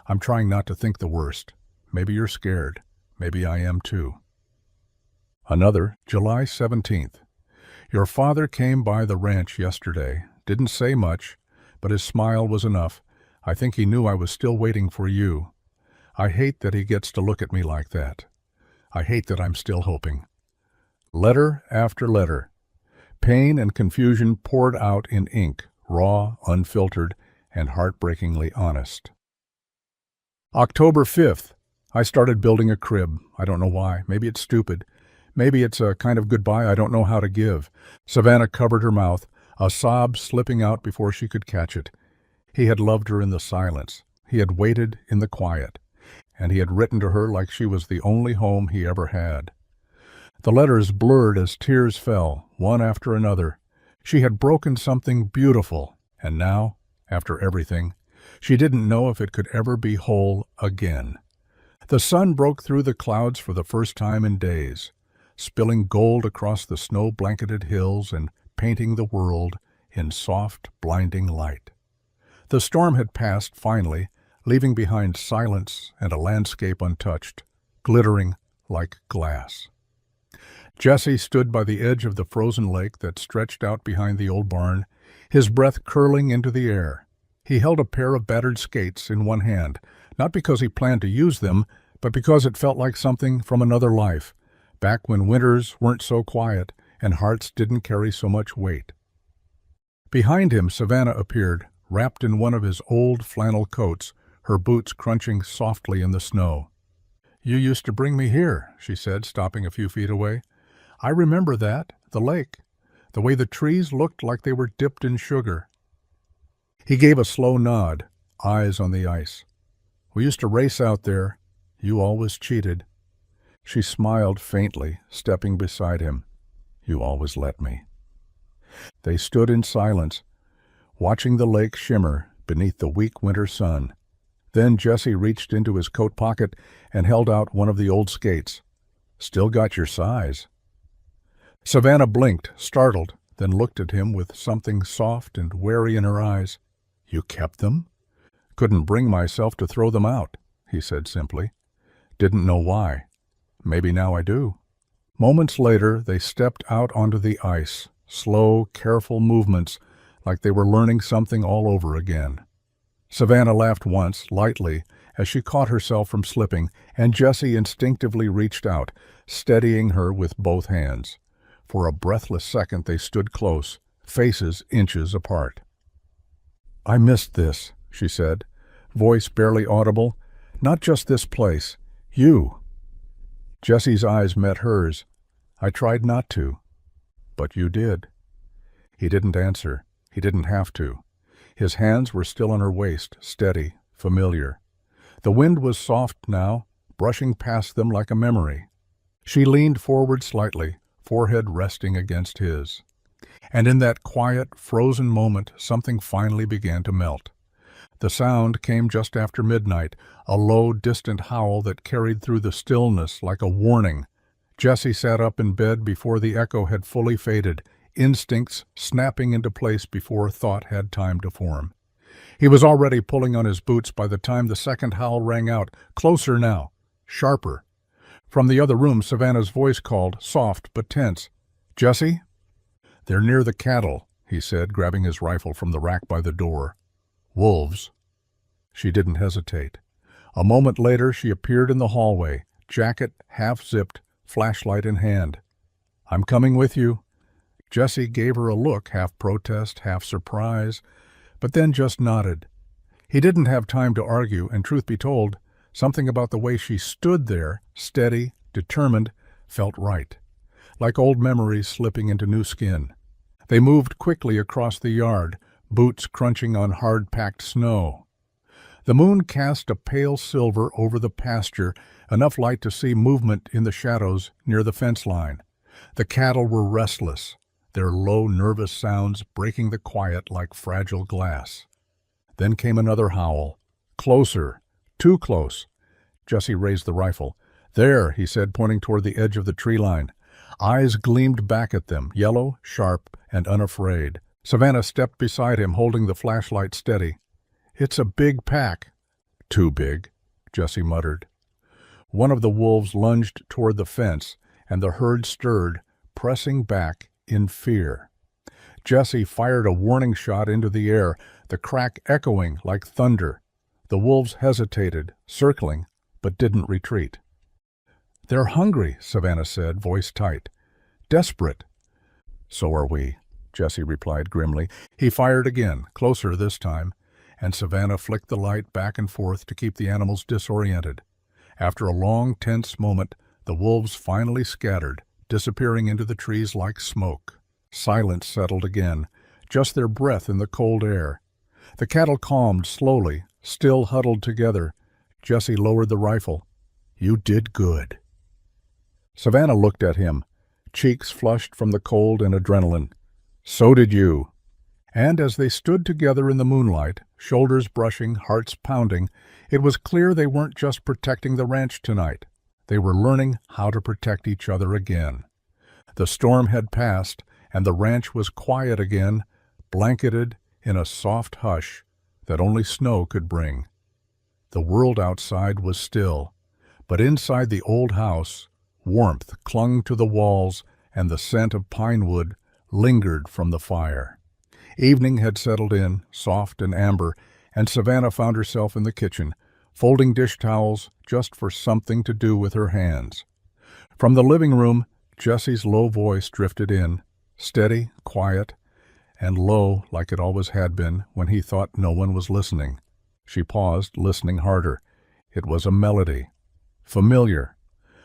I'm trying not to think the worst. Maybe you're scared. Maybe I am too. Another, July 17th. Your father came by the ranch yesterday. Didn't say much. but his smile was enough. I think he knew I was still waiting for you. I hate that he gets to look at me like that. I hate that I'm still hoping. Letter after letter. Pain and confusion poured out in ink, raw, unfiltered, and heartbreakingly honest. October 5th. I started building a crib. I don't know why. Maybe it's stupid. Maybe it's a kind of goodbye I don't know how to give. Savannah covered her mouth, a sob slipping out before she could catch it. He had loved her in the silence. He had waited in the quiet. And he had written to her like she was the only home he ever had. The letters blurred as tears fell, one after another. She had broken something beautiful, and now, after everything, she didn't know if it could ever be whole again. The sun broke through the clouds for the first time in days, spilling gold across the snow-blanketed hills and painting the world in soft, blinding light. The storm had passed finally, leaving behind silence and a landscape untouched, glittering like glass. Jesse stood by the edge of the frozen lake that stretched out behind the old barn, his breath curling into the air. He held a pair of battered skates in one hand, not because he planned to use them, but because it felt like something from another life, back when winters weren't so quiet and hearts didn't carry so much weight. Behind him, Savannah appeared, wrapped in one of his old flannel coats, her boots crunching softly in the snow. "You used to bring me here," she said, stopping a few feet away. "I remember that, the lake, the way the trees looked like they were dipped in sugar." He gave a slow nod, eyes on the ice. "We used to race out there. You always cheated." She smiled faintly, stepping beside him. "You always let me." They stood in silence, watching the lake shimmer beneath the weak winter sun. Then Jesse reached into his coat pocket and held out one of the old skates. "Still got your size." Savannah blinked, startled, then looked at him with something soft and wary in her eyes. "You kept them?" "Couldn't bring myself to throw them out," he said simply. "Didn't know why. Maybe now I do." Moments later, they stepped out onto the ice, slow, careful movements, like they were learning something all over again. Savannah laughed once, lightly, as she caught herself from slipping, and Jesse instinctively reached out, steadying her with both hands. For a breathless second they stood close, faces inches apart. "I missed this," she said, voice barely audible. "Not just this place. You." Jesse's eyes met hers. "I tried not to." "But you did." He didn't answer. He didn't have to. His hands were still on her waist, steady, familiar. The wind was soft now, brushing past them like a memory. She leaned forward slightly, forehead resting against his. And in that quiet, frozen moment, something finally began to melt. The sound came just after midnight, a low, distant howl that carried through the stillness like a warning. Jesse sat up in bed before the echo had fully faded, instincts snapping into place before thought had time to form. He was already pulling on his boots by the time the second howl rang out, closer now, sharper. From the other room, Savannah's voice called, soft but tense. "Jesse?" "They're near the cattle," he said, grabbing his rifle from the rack by the door. "Wolves." She didn't hesitate. A moment later, she appeared in the hallway, jacket half-zipped, flashlight in hand. "I'm coming with you." Jesse gave her a look, half protest, half surprise, but then just nodded. He didn't have time to argue, and truth be told, something about the way she stood there, steady, determined, felt right, like old memories slipping into new skin. They moved quickly across the yard, boots crunching on hard-packed snow. The moon cast a pale silver over the pasture, enough light to see movement in the shadows near the fence line. The cattle were restless, their low, nervous sounds breaking the quiet like fragile glass. Then came another howl. Closer, too close. Jesse raised the rifle. "There," he said, pointing toward the edge of the tree line. Eyes gleamed back at them, yellow, sharp, and unafraid. Savannah stepped beside him, holding the flashlight steady. "It's a big pack." "Too big," Jesse muttered. One of the wolves lunged toward the fence, and the herd stirred, pressing back in fear. Jesse fired a warning shot into the air, the crack echoing like thunder. The wolves hesitated, circling, but didn't retreat. "They're hungry," Savannah said, voice tight. "Desperate." "So are we," Jesse replied grimly. He fired again, closer this time, and Savannah flicked the light back and forth to keep the animals disoriented. After a long, tense moment, the wolves finally scattered, disappearing into the trees like smoke. Silence settled again, just their breath in the cold air. The cattle calmed slowly, still huddled together. Jesse lowered the rifle. "You did good." Savannah looked at him, cheeks flushed from the cold and adrenaline. "So did you." And as they stood together in the moonlight, shoulders brushing, hearts pounding, it was clear they weren't just protecting the ranch tonight. They were learning how to protect each other again. The storm had passed, and the ranch was quiet again, blanketed in a soft hush that only snow could bring. The world outside was still, but inside the old house, warmth clung to the walls and the scent of pine wood lingered from the fire. Evening had settled in, soft and amber, and Savannah found herself in the kitchen, folding dish towels just for something to do with her hands. From the living room, Jesse's low voice drifted in, steady, quiet, and low like it always had been when he thought no one was listening. She paused, listening harder. It was a melody. Familiar.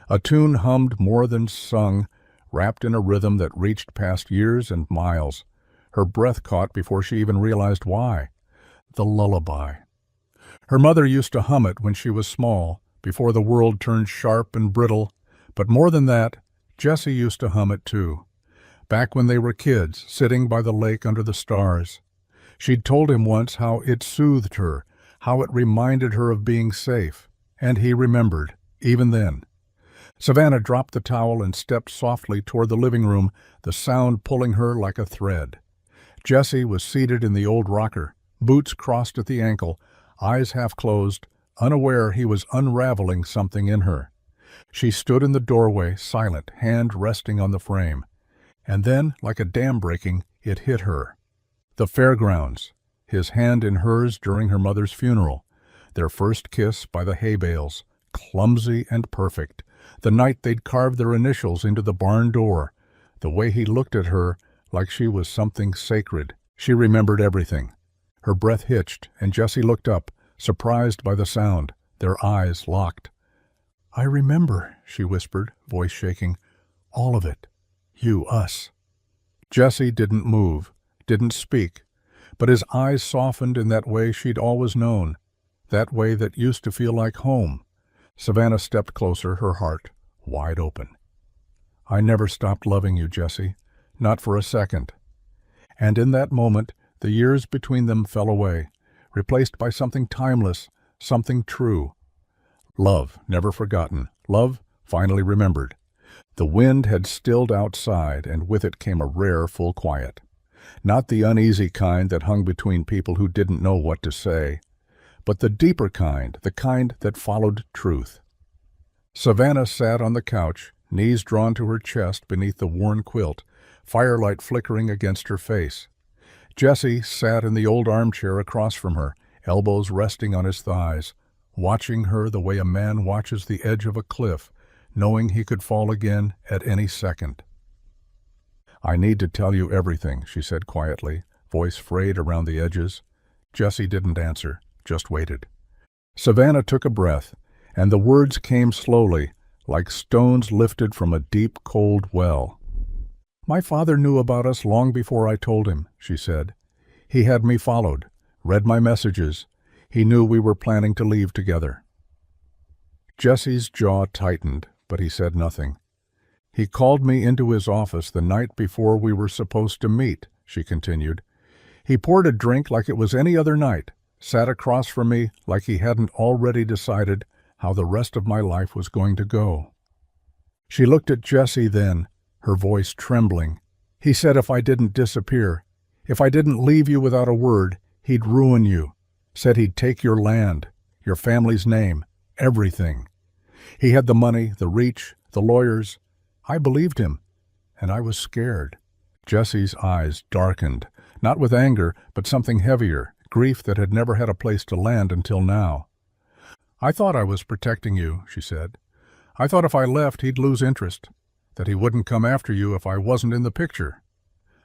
A tune hummed more than sung, wrapped in a rhythm that reached past years and miles. Her breath caught before she even realized why. The lullaby. Her mother used to hum it when she was small, before the world turned sharp and brittle. But more than that, Jesse used to hum it too. Back when they were kids, sitting by the lake under the stars. She'd told him once how it soothed her, how it reminded her of being safe. And he remembered, even then. Savannah dropped the towel and stepped softly toward the living room, the sound pulling her like a thread. Jesse was seated in the old rocker, boots crossed at the ankle, eyes half closed, unaware he was unraveling something in her. She stood in the doorway, silent, hand resting on the frame. And then, like a dam breaking, it hit her. The fairgrounds, his hand in hers during her mother's funeral, their first kiss by the hay bales, clumsy and perfect, the night they'd carved their initials into the barn door, the way he looked at her like she was something sacred. She remembered everything. Her breath hitched, and Jessie looked up, surprised by the sound, their eyes locked. "I remember," she whispered, voice shaking. "All of it. You, us." Jesse didn't move, didn't speak, but his eyes softened in that way she'd always known, that way that used to feel like home. Savannah stepped closer, her heart wide open. "I never stopped loving you, Jesse, not for a second." And in that moment, the years between them fell away, replaced by something timeless, something true. Love, never forgotten. Love, finally remembered. The wind had stilled outside, and with it came a rare, full quiet. Not the uneasy kind that hung between people who didn't know what to say, but the deeper kind, the kind that followed truth. Savannah sat on the couch, knees drawn to her chest beneath the worn quilt, firelight flickering against her face. Jesse sat in the old armchair across from her, elbows resting on his thighs, watching her the way a man watches the edge of a cliff, knowing he could fall again at any second. "I need to tell you everything," she said quietly, voice frayed around the edges. Jesse didn't answer, just waited. Savannah took a breath, and the words came slowly, like stones lifted from a deep, cold well. "My father knew about us long before I told him," she said. "He had me followed, read my messages. He knew we were planning to leave together." Jesse's jaw tightened, but he said nothing. "He called me into his office the night before we were supposed to meet," she continued. "He poured a drink like it was any other night, sat across from me like he hadn't already decided how the rest of my life was going to go." She looked at Jesse then, her voice trembling. "He said if I didn't disappear, if I didn't leave you without a word, he'd ruin you. Said he'd take your land, your family's name, everything. He had the money, the reach, the lawyers. I believed him, and I was scared. Jesse's eyes darkened, not with anger, but something heavier, grief that had never had a place to land until now. "I thought I was protecting you," she said. "I thought if I left, he'd lose interest, that he wouldn't come after you if I wasn't in the picture.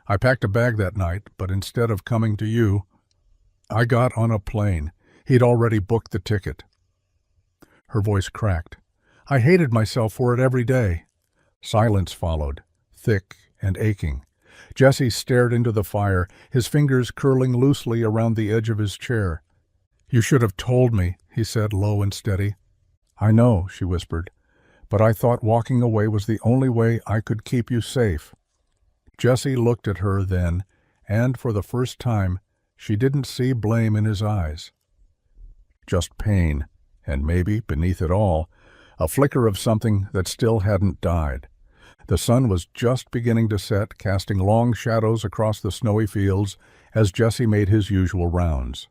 I packed a bag that night, but instead of coming to you, I got on a plane. He'd already booked the ticket." Her voice cracked. "I hated myself for it every day." Silence followed, thick and aching. Jesse stared into the fire, his fingers curling loosely around the edge of his chair. "You should have told me," he said, low and steady. "I know," she whispered, "but I thought walking away was the only way I could keep you safe." Jesse looked at her then, and for the first time, she didn't see blame in his eyes. Just pain, and maybe, beneath it all, a flicker of something that still hadn't died. The sun was just beginning to set, casting long shadows across the snowy fields as Jesse made his usual rounds.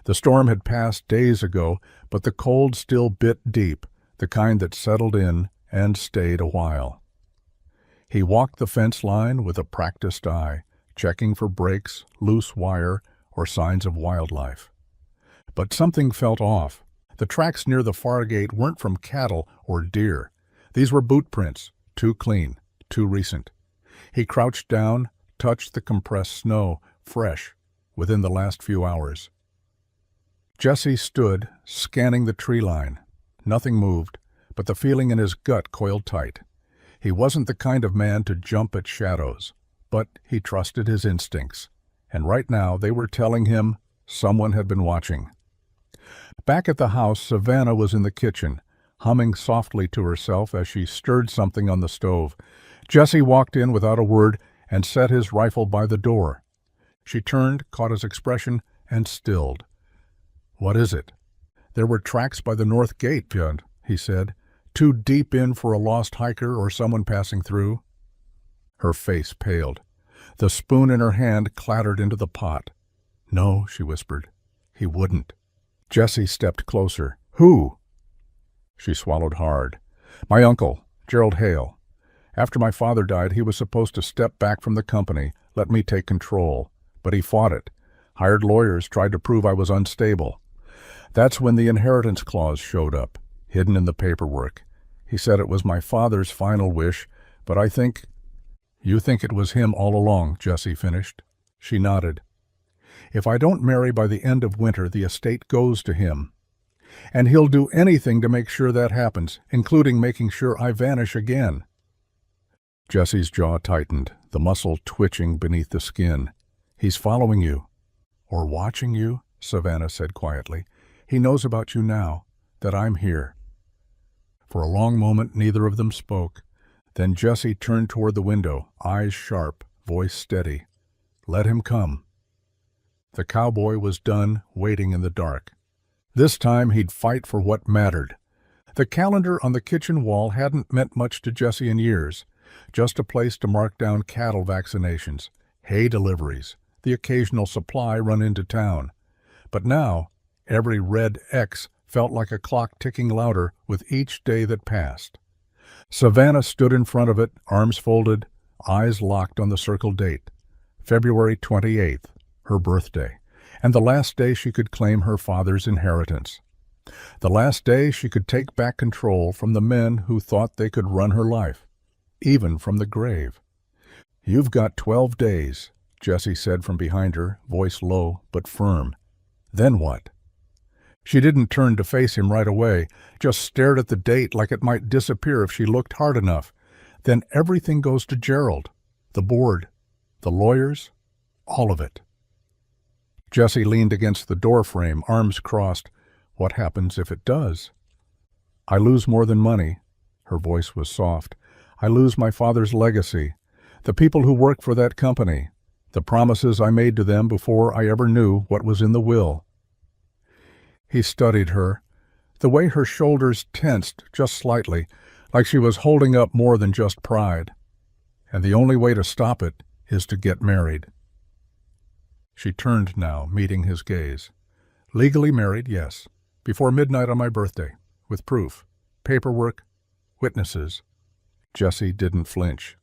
The storm had passed days ago, but the cold still bit deep, the kind that settled in and stayed a while. He walked the fence line with a practiced eye, checking for breaks, loose wire, or signs of wildlife. But something felt off. The tracks near the far gate weren't from cattle or deer. These were boot prints, too clean, too recent. He crouched down, touched the compressed snow, fresh, within the last few hours. Jesse stood, scanning the tree line. Nothing moved, but the feeling in his gut coiled tight. He wasn't the kind of man to jump at shadows, but he trusted his instincts, and right now they were telling him someone had been watching. Back at the house, Savannah was in the kitchen, humming softly to herself as she stirred something on the stove. Jesse walked in without a word and set his rifle by the door. She turned, caught his expression, and stilled. "What is it?" "There were tracks by the north gate, Judd," he said, "too deep in for a lost hiker or someone passing through." Her face paled. The spoon in her hand clattered into the pot. "No," she whispered. "He wouldn't." Jesse stepped closer. "Who?" She swallowed hard. "My uncle, Gerald Hale. After my father died, he was supposed to step back from the company, let me take control. But he fought it. Hired lawyers, tried to prove I was unstable. That's when the inheritance clause showed up, hidden in the paperwork. He said it was my father's final wish, but I think—" "You think it was him all along," Jesse finished. She nodded. "If I don't marry by the end of winter, the estate goes to him. And he'll do anything to make sure that happens, including making sure I vanish again." Jesse's jaw tightened, the muscle twitching beneath the skin. "He's following you." "Or watching you," Savannah said quietly. "He knows about you now, that I'm here." For a long moment neither of them spoke. Then Jesse turned toward the window, eyes sharp, voice steady. "Let him come." The cowboy was done waiting in the dark. This time he'd fight for what mattered. The calendar on the kitchen wall hadn't meant much to Jesse in years, just a place to mark down cattle vaccinations, hay deliveries, the occasional supply run into town. But now, every red X felt like a clock ticking louder with each day that passed. Savannah stood in front of it, arms folded, eyes locked on the circled date. February 28th, her birthday, and the last day she could claim her father's inheritance. The last day she could take back control from the men who thought they could run her life, even from the grave. "You've got 12 days, Jesse said from behind her, voice low but firm. "Then what?" She didn't turn to face him right away, just stared at the date like it might disappear if she looked hard enough. "Then everything goes to Gerald, the board, the lawyers, all of it." Jesse leaned against the doorframe, arms crossed. "What happens if it does?" "I lose more than money." Her voice was soft. "I lose my father's legacy, the people who work for that company, the promises I made to them before I ever knew what was in the will." He studied her, the way her shoulders tensed just slightly, like she was holding up more than just pride. "And the only way to stop it is to get married." She turned now, meeting his gaze. "Legally married, yes. Before midnight on my birthday. With proof. Paperwork. Witnesses." Jesse didn't flinch.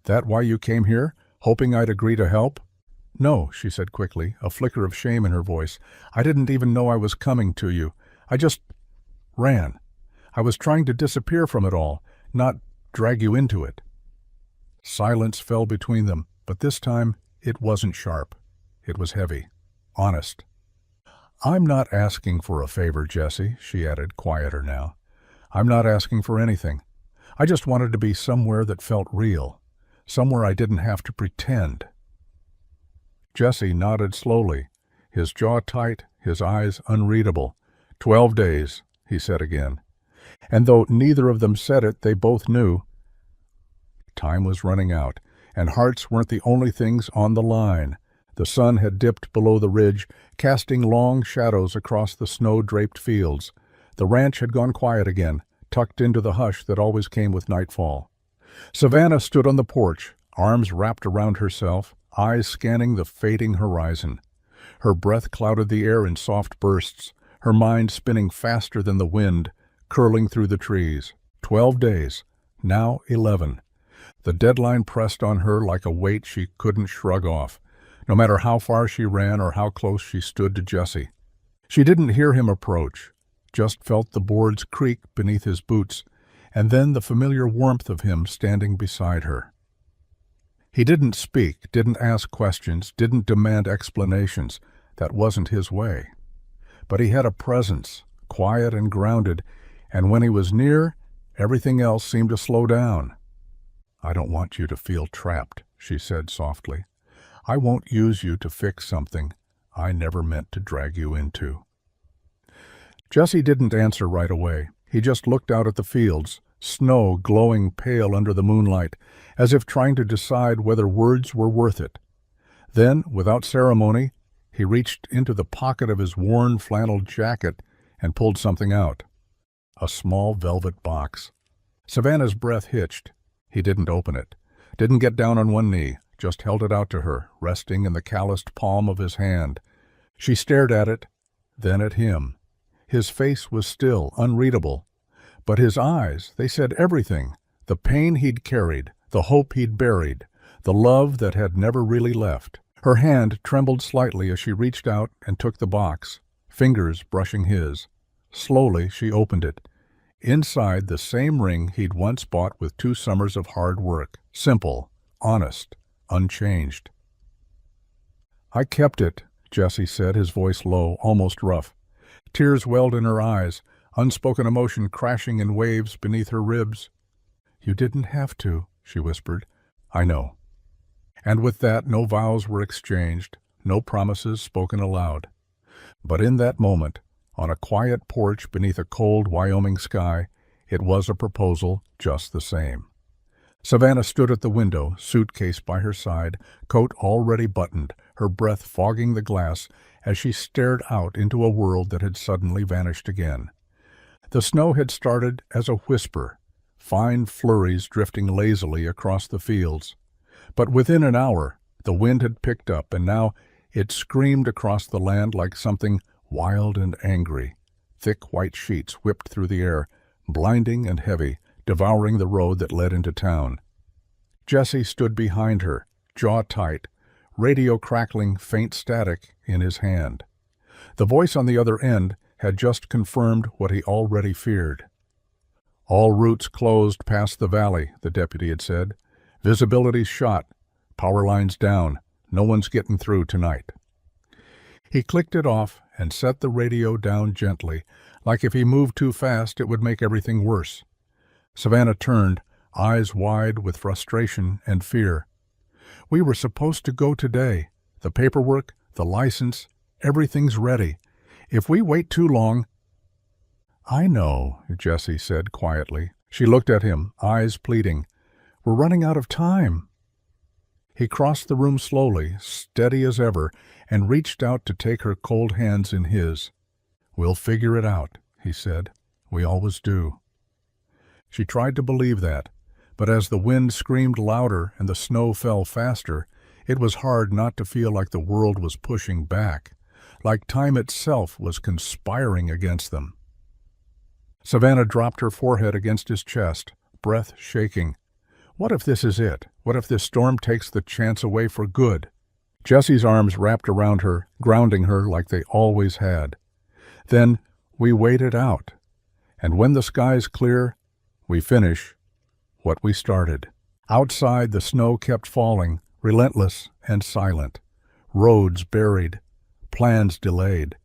"That why you came here? hoping I'd agree to help?" "No," she said quickly, a flicker of shame in her voice. "I didn't even know I was coming to you. I just ran. I was trying to disappear from it all, not drag you into it." Silence fell between them, but this time it wasn't sharp. It was heavy, honest. "I'm not asking for a favor, Jesse," she added, quieter now. "I'm not asking for anything. I just wanted to be somewhere that felt real, somewhere I didn't have to pretend." Jesse nodded slowly, his jaw tight, his eyes unreadable. 12 days, he said again. And though neither of them said it, they both knew. Time was running out, and hearts weren't the only things on the line. The sun had dipped below the ridge, casting long shadows across the snow-draped fields. The ranch had gone quiet again, tucked into the hush that always came with nightfall. Savannah stood on the porch, arms wrapped around herself, eyes scanning the fading horizon. Her breath clouded the air in soft bursts, her mind spinning faster than the wind, curling through the trees. 12 days, now 11. The deadline pressed on her like a weight she couldn't shrug off, no matter how far she ran or how close she stood to Jesse. She didn't hear him approach, just felt the boards creak beneath his boots, and then the familiar warmth of him standing beside her. He didn't speak, didn't ask questions, didn't demand explanations. That wasn't his way. But he had a presence, quiet and grounded, and when he was near, everything else seemed to slow down. "I don't want you to feel trapped," she said softly. "I won't use you to fix something I never meant to drag you into." Jesse didn't answer right away. He just looked out at the fields, snow glowing pale under the moonlight, as if trying to decide whether words were worth it. Then, without ceremony, he reached into the pocket of his worn flannel jacket and pulled something out. A small velvet box. Savannah's breath hitched. He didn't open it, didn't get down on one knee, just held it out to her, resting in the calloused palm of his hand. She stared at it, then at him. His face was still, unreadable. But his eyes, they said everything. The pain he'd carried, the hope he'd buried, the love that had never really left. Her hand trembled slightly as she reached out and took the box, fingers brushing his. Slowly she opened it. Inside, the same ring he'd once bought with 2 summers of hard work. Simple, honest, unchanged. "I kept it," Jesse said, his voice low, almost rough. Tears welled in her eyes, unspoken emotion crashing in waves beneath her ribs. "You didn't have to," she whispered. "I know." And with that, no vows were exchanged, no promises spoken aloud. But in that moment, on a quiet porch beneath a cold Wyoming sky, it was a proposal just the same. Savannah stood at the window, suitcase by her side, coat already buttoned, her breath fogging the glass as she stared out into a world that had suddenly vanished again. The snow had started as a whisper, fine flurries drifting lazily across the fields. But within an hour, the wind had picked up, and now it screamed across the land like something wild and angry. Thick white sheets whipped through the air, blinding and heavy, devouring the road that led into town. Jesse stood behind her, jaw tight, radio crackling faint static in his hand. The voice on the other end had just confirmed what he already feared. "All routes closed past the valley," the deputy had said. "Visibility's shot. Power lines down. No one's getting through tonight." He clicked it off and set the radio down gently, like if he moved too fast it would make everything worse. Savannah turned, eyes wide with frustration and fear. "We were supposed to go today. The paperwork, the license, everything's ready. If we wait too long—" "I know," Jesse said quietly. She looked at him, eyes pleading. "We're running out of time." He crossed the room slowly, steady as ever, and reached out to take her cold hands in his. "We'll figure it out," he said. "We always do." She tried to believe that, but as the wind screamed louder and the snow fell faster, it was hard not to feel like the world was pushing back, like time itself was conspiring against them. Savannah dropped her forehead against his chest, breath shaking. What if this is it? What if this storm takes the chance away for good? Jesse's arms wrapped around her, grounding her like they always had. Then we wait it out. And when the sky's clear, we finish what we started. Outside, the snow kept falling, relentless and silent. Roads buried, plans delayed.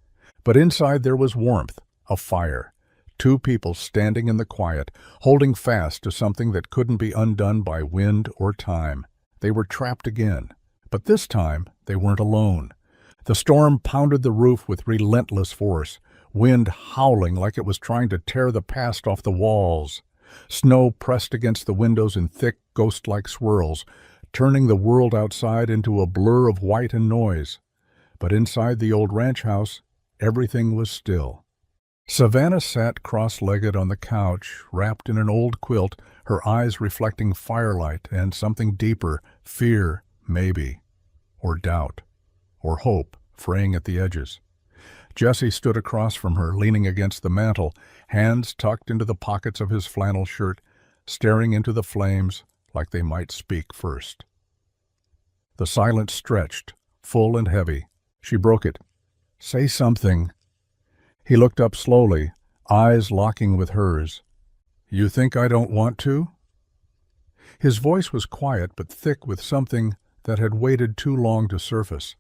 But inside there was warmth, a fire. Two people standing in the quiet, holding fast to something that couldn't be undone by wind or time. They were trapped again. But this time, they weren't alone. The storm pounded the roof with relentless force, wind howling like it was trying to tear the past off the walls. Snow pressed against the windows in thick, ghost-like swirls, turning the world outside into a blur of white and noise. But inside the old ranch house, everything was still. Savannah sat cross-legged on the couch, wrapped in an old quilt, her eyes reflecting firelight and something deeper, fear, maybe, or doubt, or hope, fraying at the edges. Jesse stood across from her, leaning against the mantel, hands tucked into the pockets of his flannel shirt, staring into the flames like they might speak first. The silence stretched, full and heavy. She broke it. "Say something." He looked up slowly, eyes locking with hers. "You think I don't want to?" His voice was quiet but thick with something that had waited too long to surface.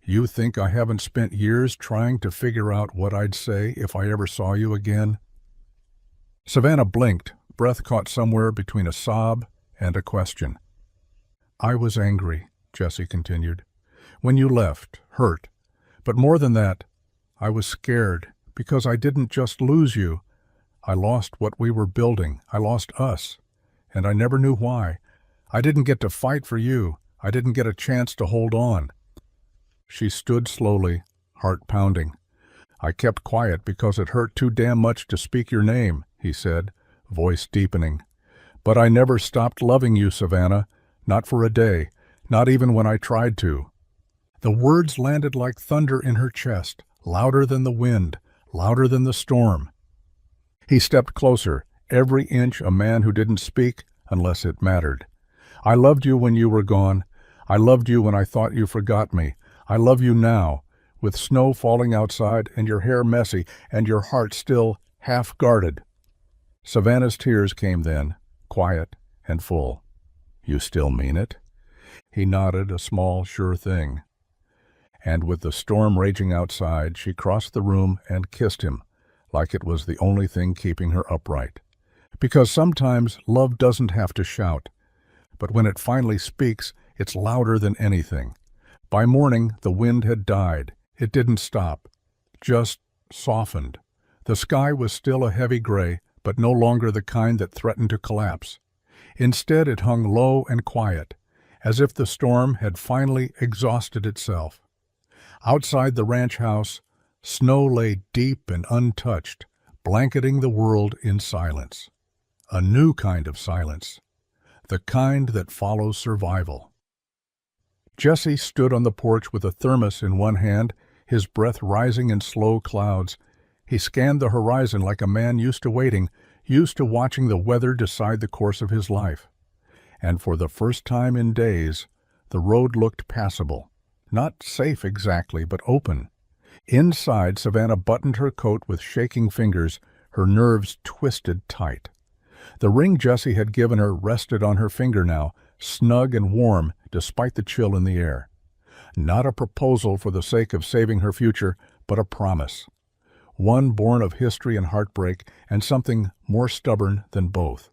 "You think I haven't spent years trying to figure out what I'd say if I ever saw you again?" Savannah blinked, breath caught somewhere between a sob and a question. "I was angry," Jesse continued. "When you left, hurt. But more than that, I was scared, because I didn't just lose you. I lost what we were building. I lost us. And I never knew why. I didn't get to fight for you. I didn't get a chance to hold on." She stood slowly, heart pounding. "I kept quiet because it hurt too damn much to speak your name," he said, voice deepening. "But I never stopped loving you, Savannah. Not for a day. Not even when I tried to." The words landed like thunder in her chest, louder than the wind, louder than the storm. He stepped closer, every inch a man who didn't speak unless it mattered. "I loved you when you were gone. I loved you when I thought you forgot me. I love you now, with snow falling outside and your hair messy and your heart still half-guarded." Savannah's tears came then, quiet and full. "You still mean it?" He nodded, a small, sure thing. And with the storm raging outside, she crossed the room and kissed him, like it was the only thing keeping her upright. Because sometimes love doesn't have to shout, but when it finally speaks, it's louder than anything. By morning, the wind had died. It didn't stop, just softened. The sky was still a heavy gray, but no longer the kind that threatened to collapse. Instead, it hung low and quiet, as if the storm had finally exhausted itself. Outside the ranch house, snow lay deep and untouched, blanketing the world in silence. A new kind of silence, the kind that follows survival. Jesse stood on the porch with a thermos in one hand, his breath rising in slow clouds. He scanned the horizon like a man used to waiting, used to watching the weather decide the course of his life. And for the first time in days, the road looked passable. Not safe exactly, but open. Inside, Savannah buttoned her coat with shaking fingers, her nerves twisted tight. The ring Jesse had given her rested on her finger now, snug and warm despite the chill in the air. Not a proposal for the sake of saving her future, but a promise. One born of history and heartbreak, and something more stubborn than both.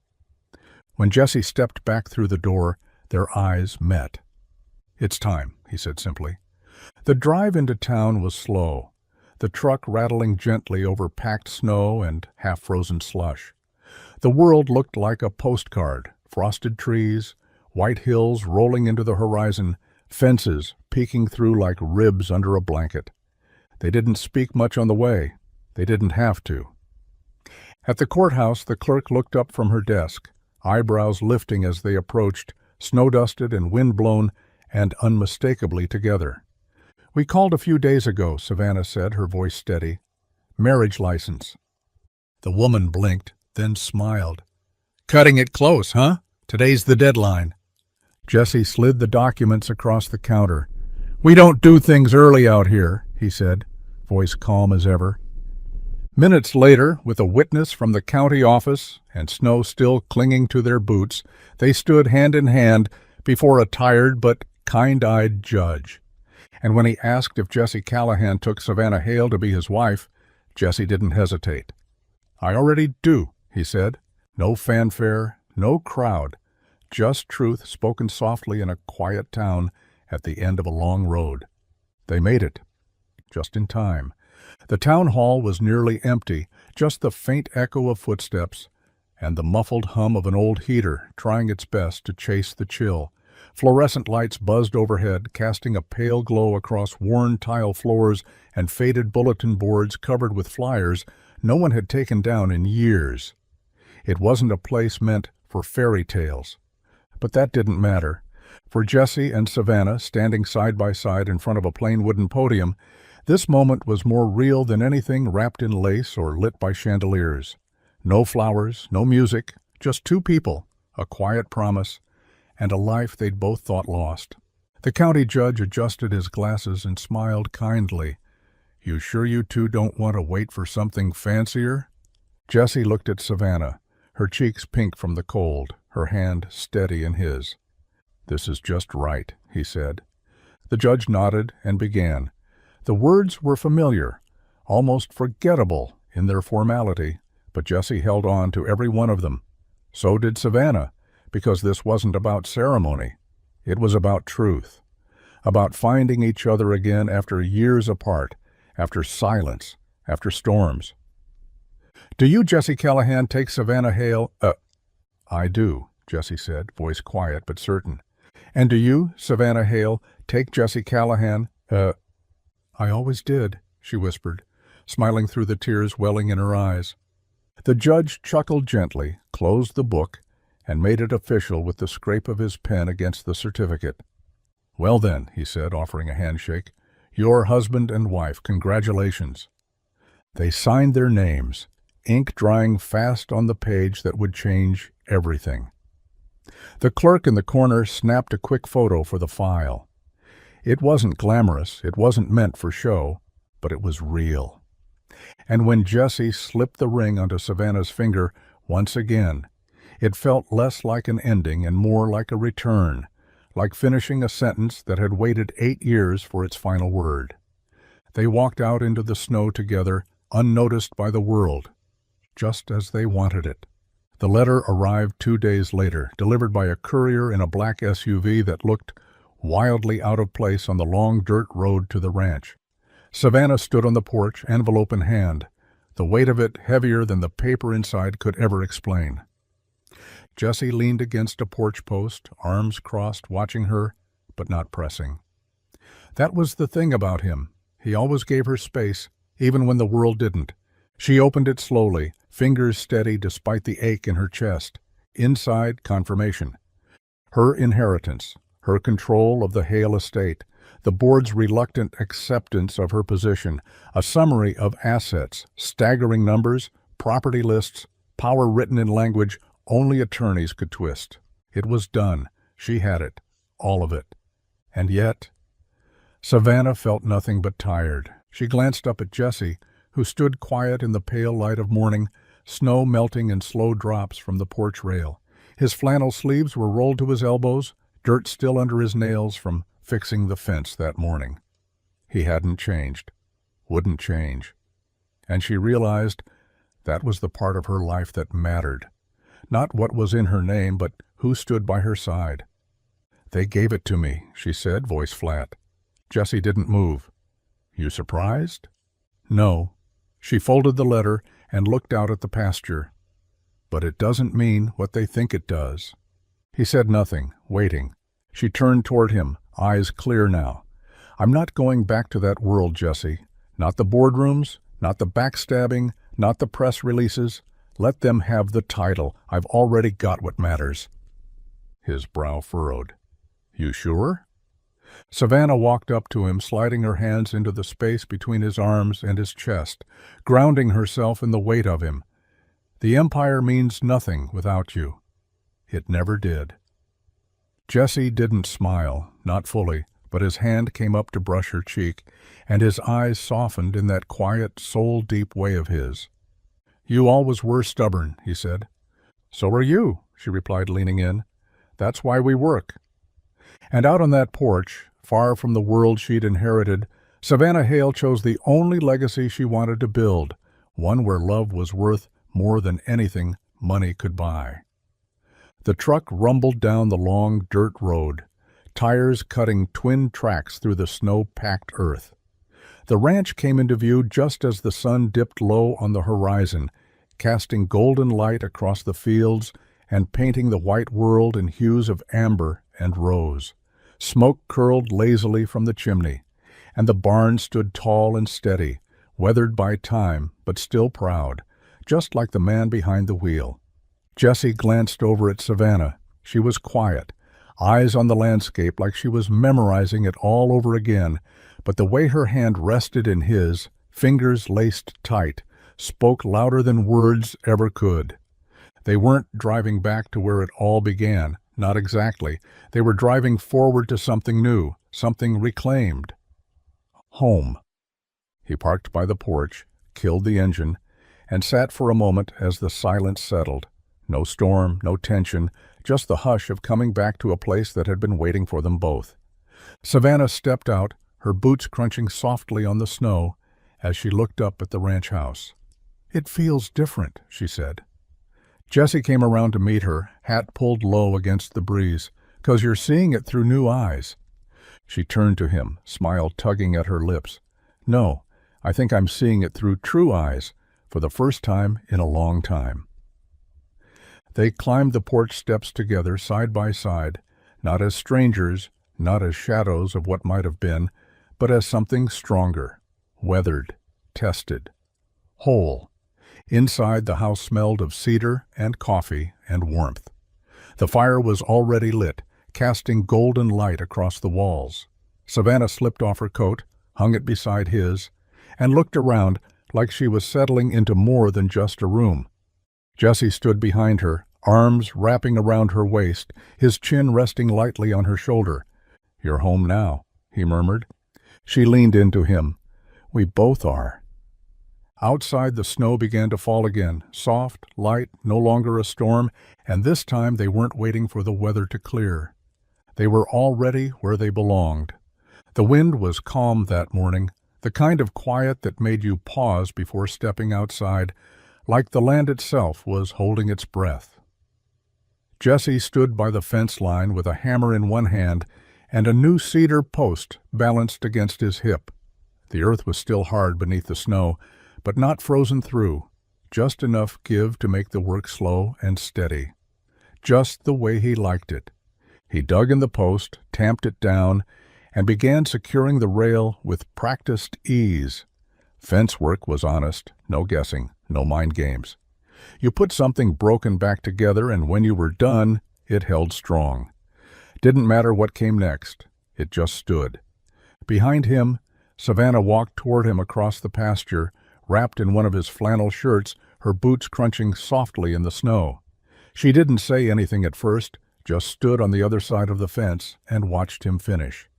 When Jesse stepped back through the door, their eyes met. "It's time," he said simply. The drive into town was slow, the truck rattling gently over packed snow and half-frozen slush. The world looked like a postcard, frosted trees, white hills rolling into the horizon, fences peeking through like ribs under a blanket. They didn't speak much on the way. They didn't have to. At the courthouse, the clerk looked up from her desk, eyebrows lifting as they approached, snow-dusted and wind-blown, and unmistakably together. "We called a few days ago," Savannah said, her voice steady. "Marriage license." The woman blinked, then smiled. "Cutting it close, huh? Today's the deadline." Jesse slid the documents across the counter. "We don't do things early out here," he said, voice calm as ever. Minutes later, with a witness from the county office and snow still clinging to their boots, they stood hand in hand before a tired but kind-eyed judge. And when he asked if Jesse Callahan took Savannah Hale to be his wife, Jesse didn't hesitate. "I already do," he said. No fanfare, no crowd, just truth spoken softly in a quiet town at the end of a long road. They made it, just in time. The town hall was nearly empty, just the faint echo of footsteps and the muffled hum of an old heater trying its best to chase the chill. Fluorescent lights buzzed overhead, casting a pale glow across worn tile floors and faded bulletin boards covered with flyers no one had taken down in years. It wasn't a place meant for fairy tales. But that didn't matter. For Jesse and Savannah, standing side by side in front of a plain wooden podium, this moment was more real than anything wrapped in lace or lit by chandeliers. No flowers, no music, just two people, a quiet promise, and a life they'd both thought lost. The county judge adjusted his glasses and smiled kindly. "You sure you two don't want to wait for something fancier?" Jesse looked at Savannah, her cheeks pink from the cold, her hand steady in his. "This is just right," he said. The judge nodded and began. The words were familiar, almost forgettable in their formality, but Jesse held on to every one of them. So did Savannah, because this wasn't about ceremony. It was about truth, about finding each other again after years apart, after silence, after storms. "Do you, Jesse Callahan, take Savannah Hale?" "I do," Jesse said, voice quiet but certain. "And do you, Savannah Hale, take Jesse Callahan?" "I always did," she whispered, smiling through the tears welling in her eyes. The judge chuckled gently, closed the book, and made it official with the scrape of his pen against the certificate. "Well then," he said, offering a handshake, "you're husband and wife. Congratulations." They signed their names, ink drying fast on the page that would change everything. The clerk in the corner snapped a quick photo for the file. It wasn't glamorous, it wasn't meant for show, but it was real. And when Jesse slipped the ring onto Savannah's finger once again, it felt less like an ending and more like a return, like finishing a sentence that had waited 8 years for its final word. They walked out into the snow together, unnoticed by the world, just as they wanted it. The letter arrived 2 days later, delivered by a courier in a black SUV that looked wildly out of place on the long dirt road to the ranch. Savannah stood on the porch, envelope in hand, the weight of it heavier than the paper inside could ever explain. Jesse leaned against a porch post, arms crossed, watching her, but not pressing. That was the thing about him. He always gave her space, even when the world didn't. She opened it slowly, fingers steady despite the ache in her chest. Inside, confirmation. Her inheritance, her control of the Hale estate, the board's reluctant acceptance of her position, a summary of assets, staggering numbers, property lists, power written in language only attorneys could twist. It was done. She had it. All of it. And yet, Savannah felt nothing but tired. She glanced up at Jesse, who stood quiet in the pale light of morning, snow melting in slow drops from the porch rail. His flannel sleeves were rolled to his elbows, dirt still under his nails from fixing the fence that morning. He hadn't changed, wouldn't change. And she realized that was the part of her life that mattered. Not what was in her name, but who stood by her side. "They gave it to me," she said, voice flat. Jesse didn't move. "You surprised?" "No." She folded the letter and looked out at the pasture. "But it doesn't mean what they think it does." He said nothing, waiting. She turned toward him, eyes clear now. "I'm not going back to that world, Jesse. Not the boardrooms, not the backstabbing, not the press releases. Let them have the title. I've already got what matters." His brow furrowed. "You sure?" Savannah walked up to him, sliding her hands into the space between his arms and his chest, grounding herself in the weight of him. "The empire means nothing without you. It never did. Jesse didn't smile, not fully, but his hand came up to brush her cheek, and his eyes softened in that quiet, soul-deep way of his. "You always were stubborn," he said. "So are you," she replied, leaning in. "That's why we work." And out on that porch, far from the world she'd inherited, Savannah Hale chose the only legacy she wanted to build, one where love was worth more than anything money could buy. The truck rumbled down the long dirt road, tires cutting twin tracks through the snow-packed earth. The ranch came into view just as the sun dipped low on the horizon, casting golden light across the fields and painting the white world in hues of amber and rose. Smoke curled lazily from the chimney, and the barn stood tall and steady, weathered by time but still proud, just like the man behind the wheel. Jessie glanced over at Savannah. She was quiet, eyes on the landscape like she was memorizing it all over again, but the way her hand rested in his, fingers laced tight, spoke louder than words ever could. They weren't driving back to where it all began, not exactly. They were driving forward to something new, something reclaimed. Home. He parked by the porch, killed the engine, and sat for a moment as the silence settled. No storm, no tension, just the hush of coming back to a place that had been waiting for them both. Savannah stepped out, her boots crunching softly on the snow, as she looked up at the ranch house. "It feels different," she said. Jessie came around to meet her, hat pulled low against the breeze. "'Cause you're seeing it through new eyes." She turned to him, smile tugging at her lips. "No, I think I'm seeing it through true eyes, for the first time in a long time." They climbed the porch steps together, side by side, not as strangers, not as shadows of what might have been, but as something stronger, weathered, tested, whole. Inside, the house smelled of cedar and coffee and warmth. The fire was already lit, casting golden light across the walls. Savannah slipped off her coat, hung it beside his, and looked around like she was settling into more than just a room. Jessie stood behind her, arms wrapping around her waist, his chin resting lightly on her shoulder. "You're home now," he murmured. She leaned into him. "We both are." Outside, the snow began to fall again, soft, light, no longer a storm, and this time they weren't waiting for the weather to clear. They were already where they belonged. The wind was calm that morning, the kind of quiet that made you pause before stepping outside, like the land itself was holding its breath. Jessie stood by the fence line with a hammer in one hand and a new cedar post balanced against his hip. The earth was still hard beneath the snow, but not frozen through, just enough give to make the work slow and steady. Just the way he liked it. He dug in the post, tamped it down, and began securing the rail with practiced ease. Fence work was honest, no guessing, no mind games. You put something broken back together, and when you were done, it held strong. Didn't matter what came next. It just stood. Behind him, Savannah walked toward him across the pasture, wrapped in one of his flannel shirts, her boots crunching softly in the snow. She didn't say anything at first, just stood on the other side of the fence and watched him finish.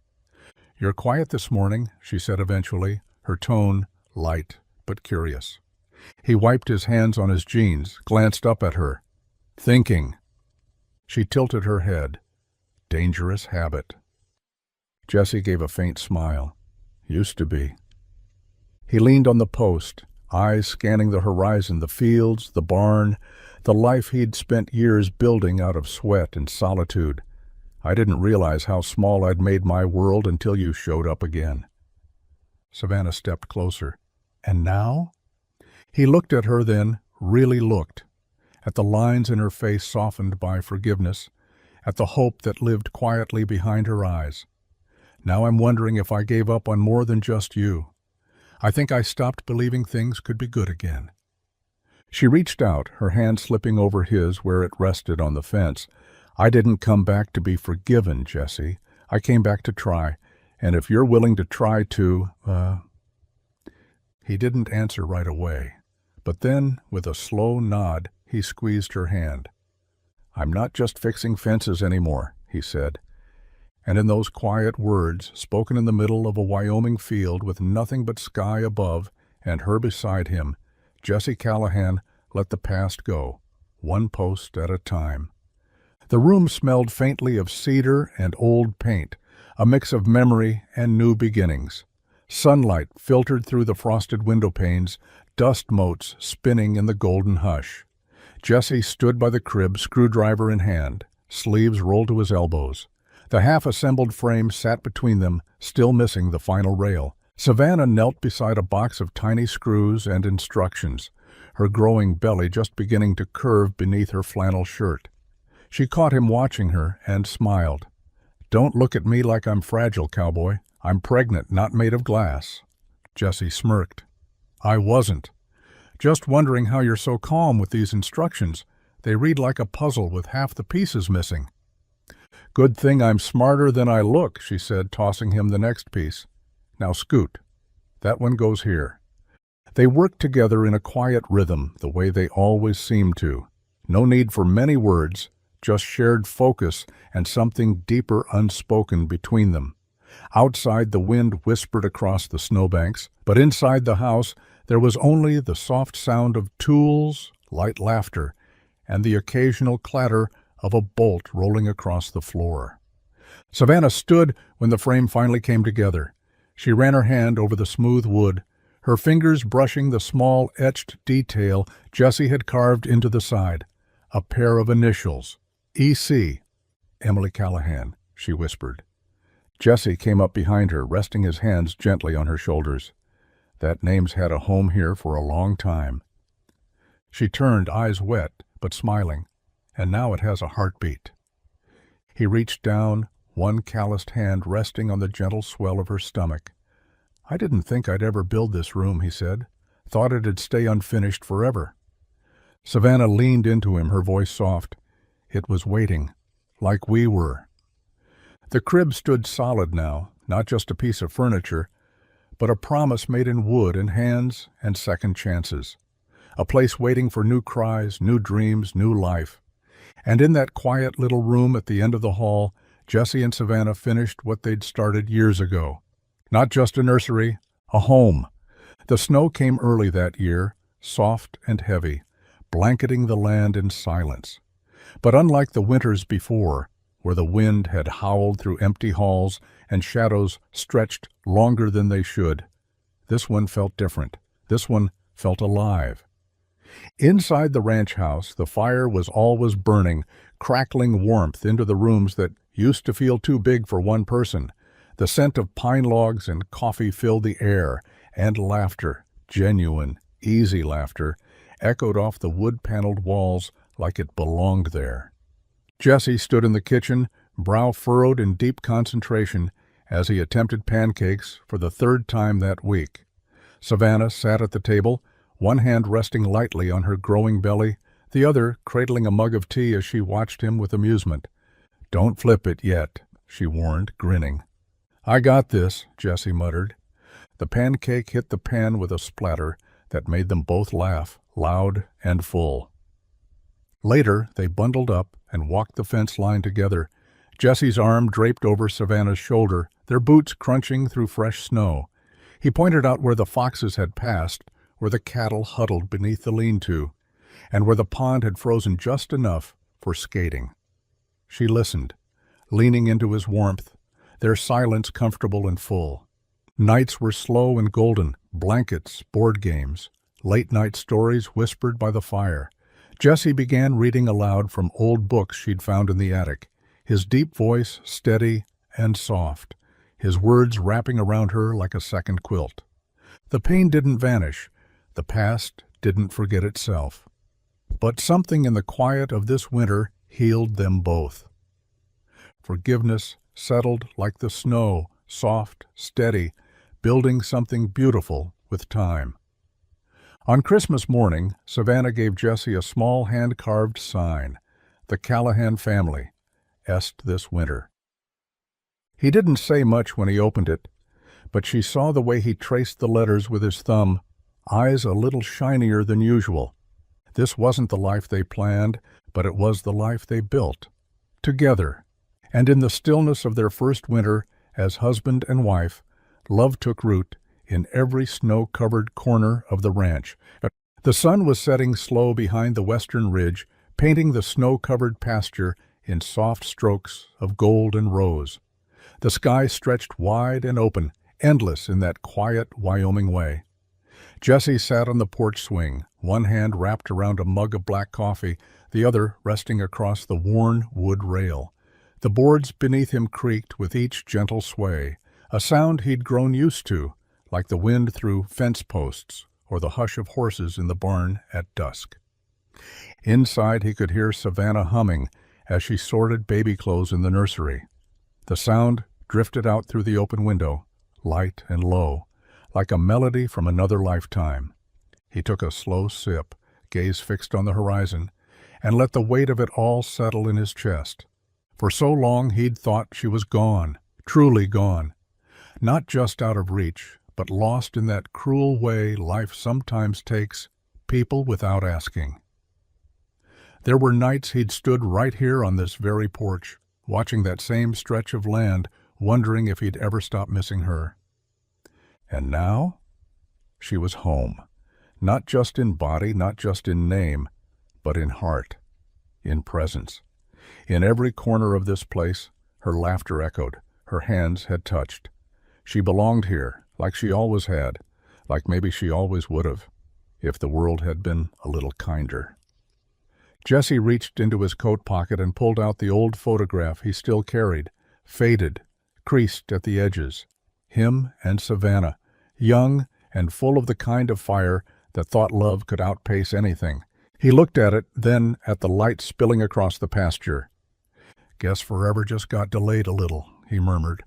"You're quiet this morning," she said eventually, her tone light but curious. He wiped his hands on his jeans, glanced up at her. "Thinking." She tilted her head. Dangerous habit. Jessie gave a faint smile. "Used to be." He leaned on the post, eyes scanning the horizon, the fields, the barn, the life he'd spent years building out of sweat and solitude. "I didn't realize how small I'd made my world until you showed up again." Savannah stepped closer. "And now?" He looked at her then, really looked, at the lines in her face softened by forgiveness, at the hope that lived quietly behind her eyes. "Now I'm wondering if I gave up on more than just you. I think I stopped believing things could be good again." She reached out, her hand slipping over his where it rested on the fence. "I didn't come back to be forgiven, Jessie. I came back to try, and if you're willing to try to, He didn't answer right away, but then, with a slow nod, he squeezed her hand. "I'm not just fixing fences anymore," he said. And in those quiet words, spoken in the middle of a Wyoming field with nothing but sky above and her beside him, Jesse Callahan let the past go, one post at a time. The room smelled faintly of cedar and old paint, a mix of memory and new beginnings. Sunlight filtered through the frosted window panes, dust motes spinning in the golden hush. Jesse stood by the crib, screwdriver in hand, sleeves rolled to his elbows. The half-assembled frame sat between them, still missing the final rail. Savannah knelt beside a box of tiny screws and instructions, her growing belly just beginning to curve beneath her flannel shirt. She caught him watching her and smiled. "Don't look at me like I'm fragile, Cowboy. I'm pregnant, not made of glass." Jesse smirked. "I wasn't. Just wondering how you're so calm with these instructions. They read like a puzzle with half the pieces missing." "Good thing I'm smarter than I look," she said, tossing him the next piece. "Now scoot. That one goes here." They worked together in a quiet rhythm, the way they always seemed to. No need for many words, just shared focus and something deeper unspoken between them. Outside, the wind whispered across the snowbanks, but inside the house there was only the soft sound of tools, light laughter, and the occasional clatter of a bolt rolling across the floor. Savannah stood when the frame finally came together. She ran her hand over the smooth wood, her fingers brushing the small etched detail Jesse had carved into the side. A pair of initials. E.C. "Emily Callahan," she whispered. Jesse came up behind her, resting his hands gently on her shoulders. "That name's had a home here for a long time." She turned, eyes wet, but smiling. "And now it has a heartbeat." He reached down, one calloused hand resting on the gentle swell of her stomach. "I didn't think I'd ever build this room," he said. "Thought it'd stay unfinished forever." Savannah leaned into him, her voice soft. "It was waiting, like we were." The crib stood solid now, not just a piece of furniture, but a promise made in wood and hands and second chances. A place waiting for new cries, new dreams, new life. And in that quiet little room at the end of the hall, Jesse and Savannah finished what they'd started years ago. Not just a nursery, a home. The snow came early that year, soft and heavy, blanketing the land in silence. But unlike the winters before, where the wind had howled through empty halls and shadows stretched longer than they should, this one felt different. This one felt alive. Inside the ranch house, the fire was always burning, crackling warmth into the rooms that used to feel too big for one person. The scent of pine logs and coffee filled the air, and laughter, genuine, easy laughter, echoed off the wood-paneled walls like it belonged there. Jesse stood in the kitchen, brow furrowed in deep concentration, as he attempted pancakes for the third time that week. Savannah sat at the table, one hand resting lightly on her growing belly, the other cradling a mug of tea as she watched him with amusement. "Don't flip it yet," she warned, grinning. "I got this," Jesse muttered. The pancake hit the pan with a splatter that made them both laugh, loud and full. Later, they bundled up and walked the fence line together, Jesse's arm draped over Savannah's shoulder, their boots crunching through fresh snow. He pointed out where the foxes had passed, where the cattle huddled beneath the lean-to, and where the pond had frozen just enough for skating. She listened, leaning into his warmth, their silence comfortable and full. Nights were slow and golden, blankets, board games, late-night stories whispered by the fire. Jesse began reading aloud from old books she'd found in the attic, his deep voice steady and soft, his words wrapping around her like a second quilt. The pain didn't vanish, the past didn't forget itself. But something in the quiet of this winter healed them both. Forgiveness settled like the snow, soft, steady, building something beautiful with time. On Christmas morning, Savannah gave Jesse a small hand-carved sign, "The Callahan family, est this winter." He didn't say much when he opened it, but she saw the way he traced the letters with his thumb, eyes a little shinier than usual. This wasn't the life they planned, but it was the life they built, together. And in the stillness of their first winter as husband and wife, love took root in every snow-covered corner of the ranch. The sun was setting slow behind the western ridge, painting the snow-covered pasture in soft strokes of gold and rose. The sky stretched wide and open, endless in that quiet Wyoming way. Jesse sat on the porch swing, one hand wrapped around a mug of black coffee, the other resting across the worn wood rail. The boards beneath him creaked with each gentle sway, a sound he'd grown used to, like the wind through fence posts or the hush of horses in the barn at dusk. Inside he could hear Savannah humming as she sorted baby clothes in the nursery. The sound drifted out through the open window, light and low, like a melody from another lifetime. He took a slow sip, gaze fixed on the horizon, and let the weight of it all settle in his chest. For so long he'd thought she was gone, truly gone, not just out of reach, but lost in that cruel way life sometimes takes people without asking. There were nights he'd stood right here on this very porch, watching that same stretch of land, wondering if he'd ever stop missing her. And now, she was home, not just in body, not just in name, but in heart, in presence. In every corner of this place, her laughter echoed, her hands had touched. She belonged here, like she always had, like maybe she always would have, if the world had been a little kinder. Jesse reached into his coat pocket and pulled out the old photograph he still carried, faded, creased at the edges. Him and Savannah, young and full of the kind of fire that thought love could outpace anything. He looked at it, then at the light spilling across the pasture. "Guess forever just got delayed a little," he murmured.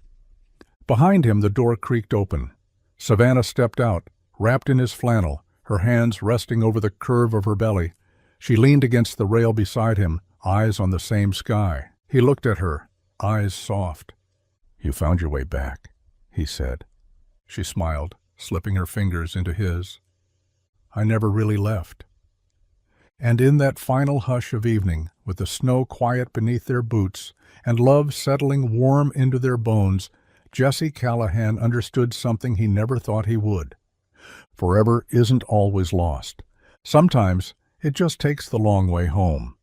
Behind him the door creaked open. Savannah stepped out, wrapped in his flannel, her hands resting over the curve of her belly. She leaned against the rail beside him, eyes on the same sky. He looked at her, eyes soft. "You found your way back," he said. She smiled, slipping her fingers into his. "I never really left." And in that final hush of evening, with the snow quiet beneath their boots and love settling warm into their bones, Jesse Callahan understood something he never thought he would. Forever isn't always lost. Sometimes it just takes the long way home.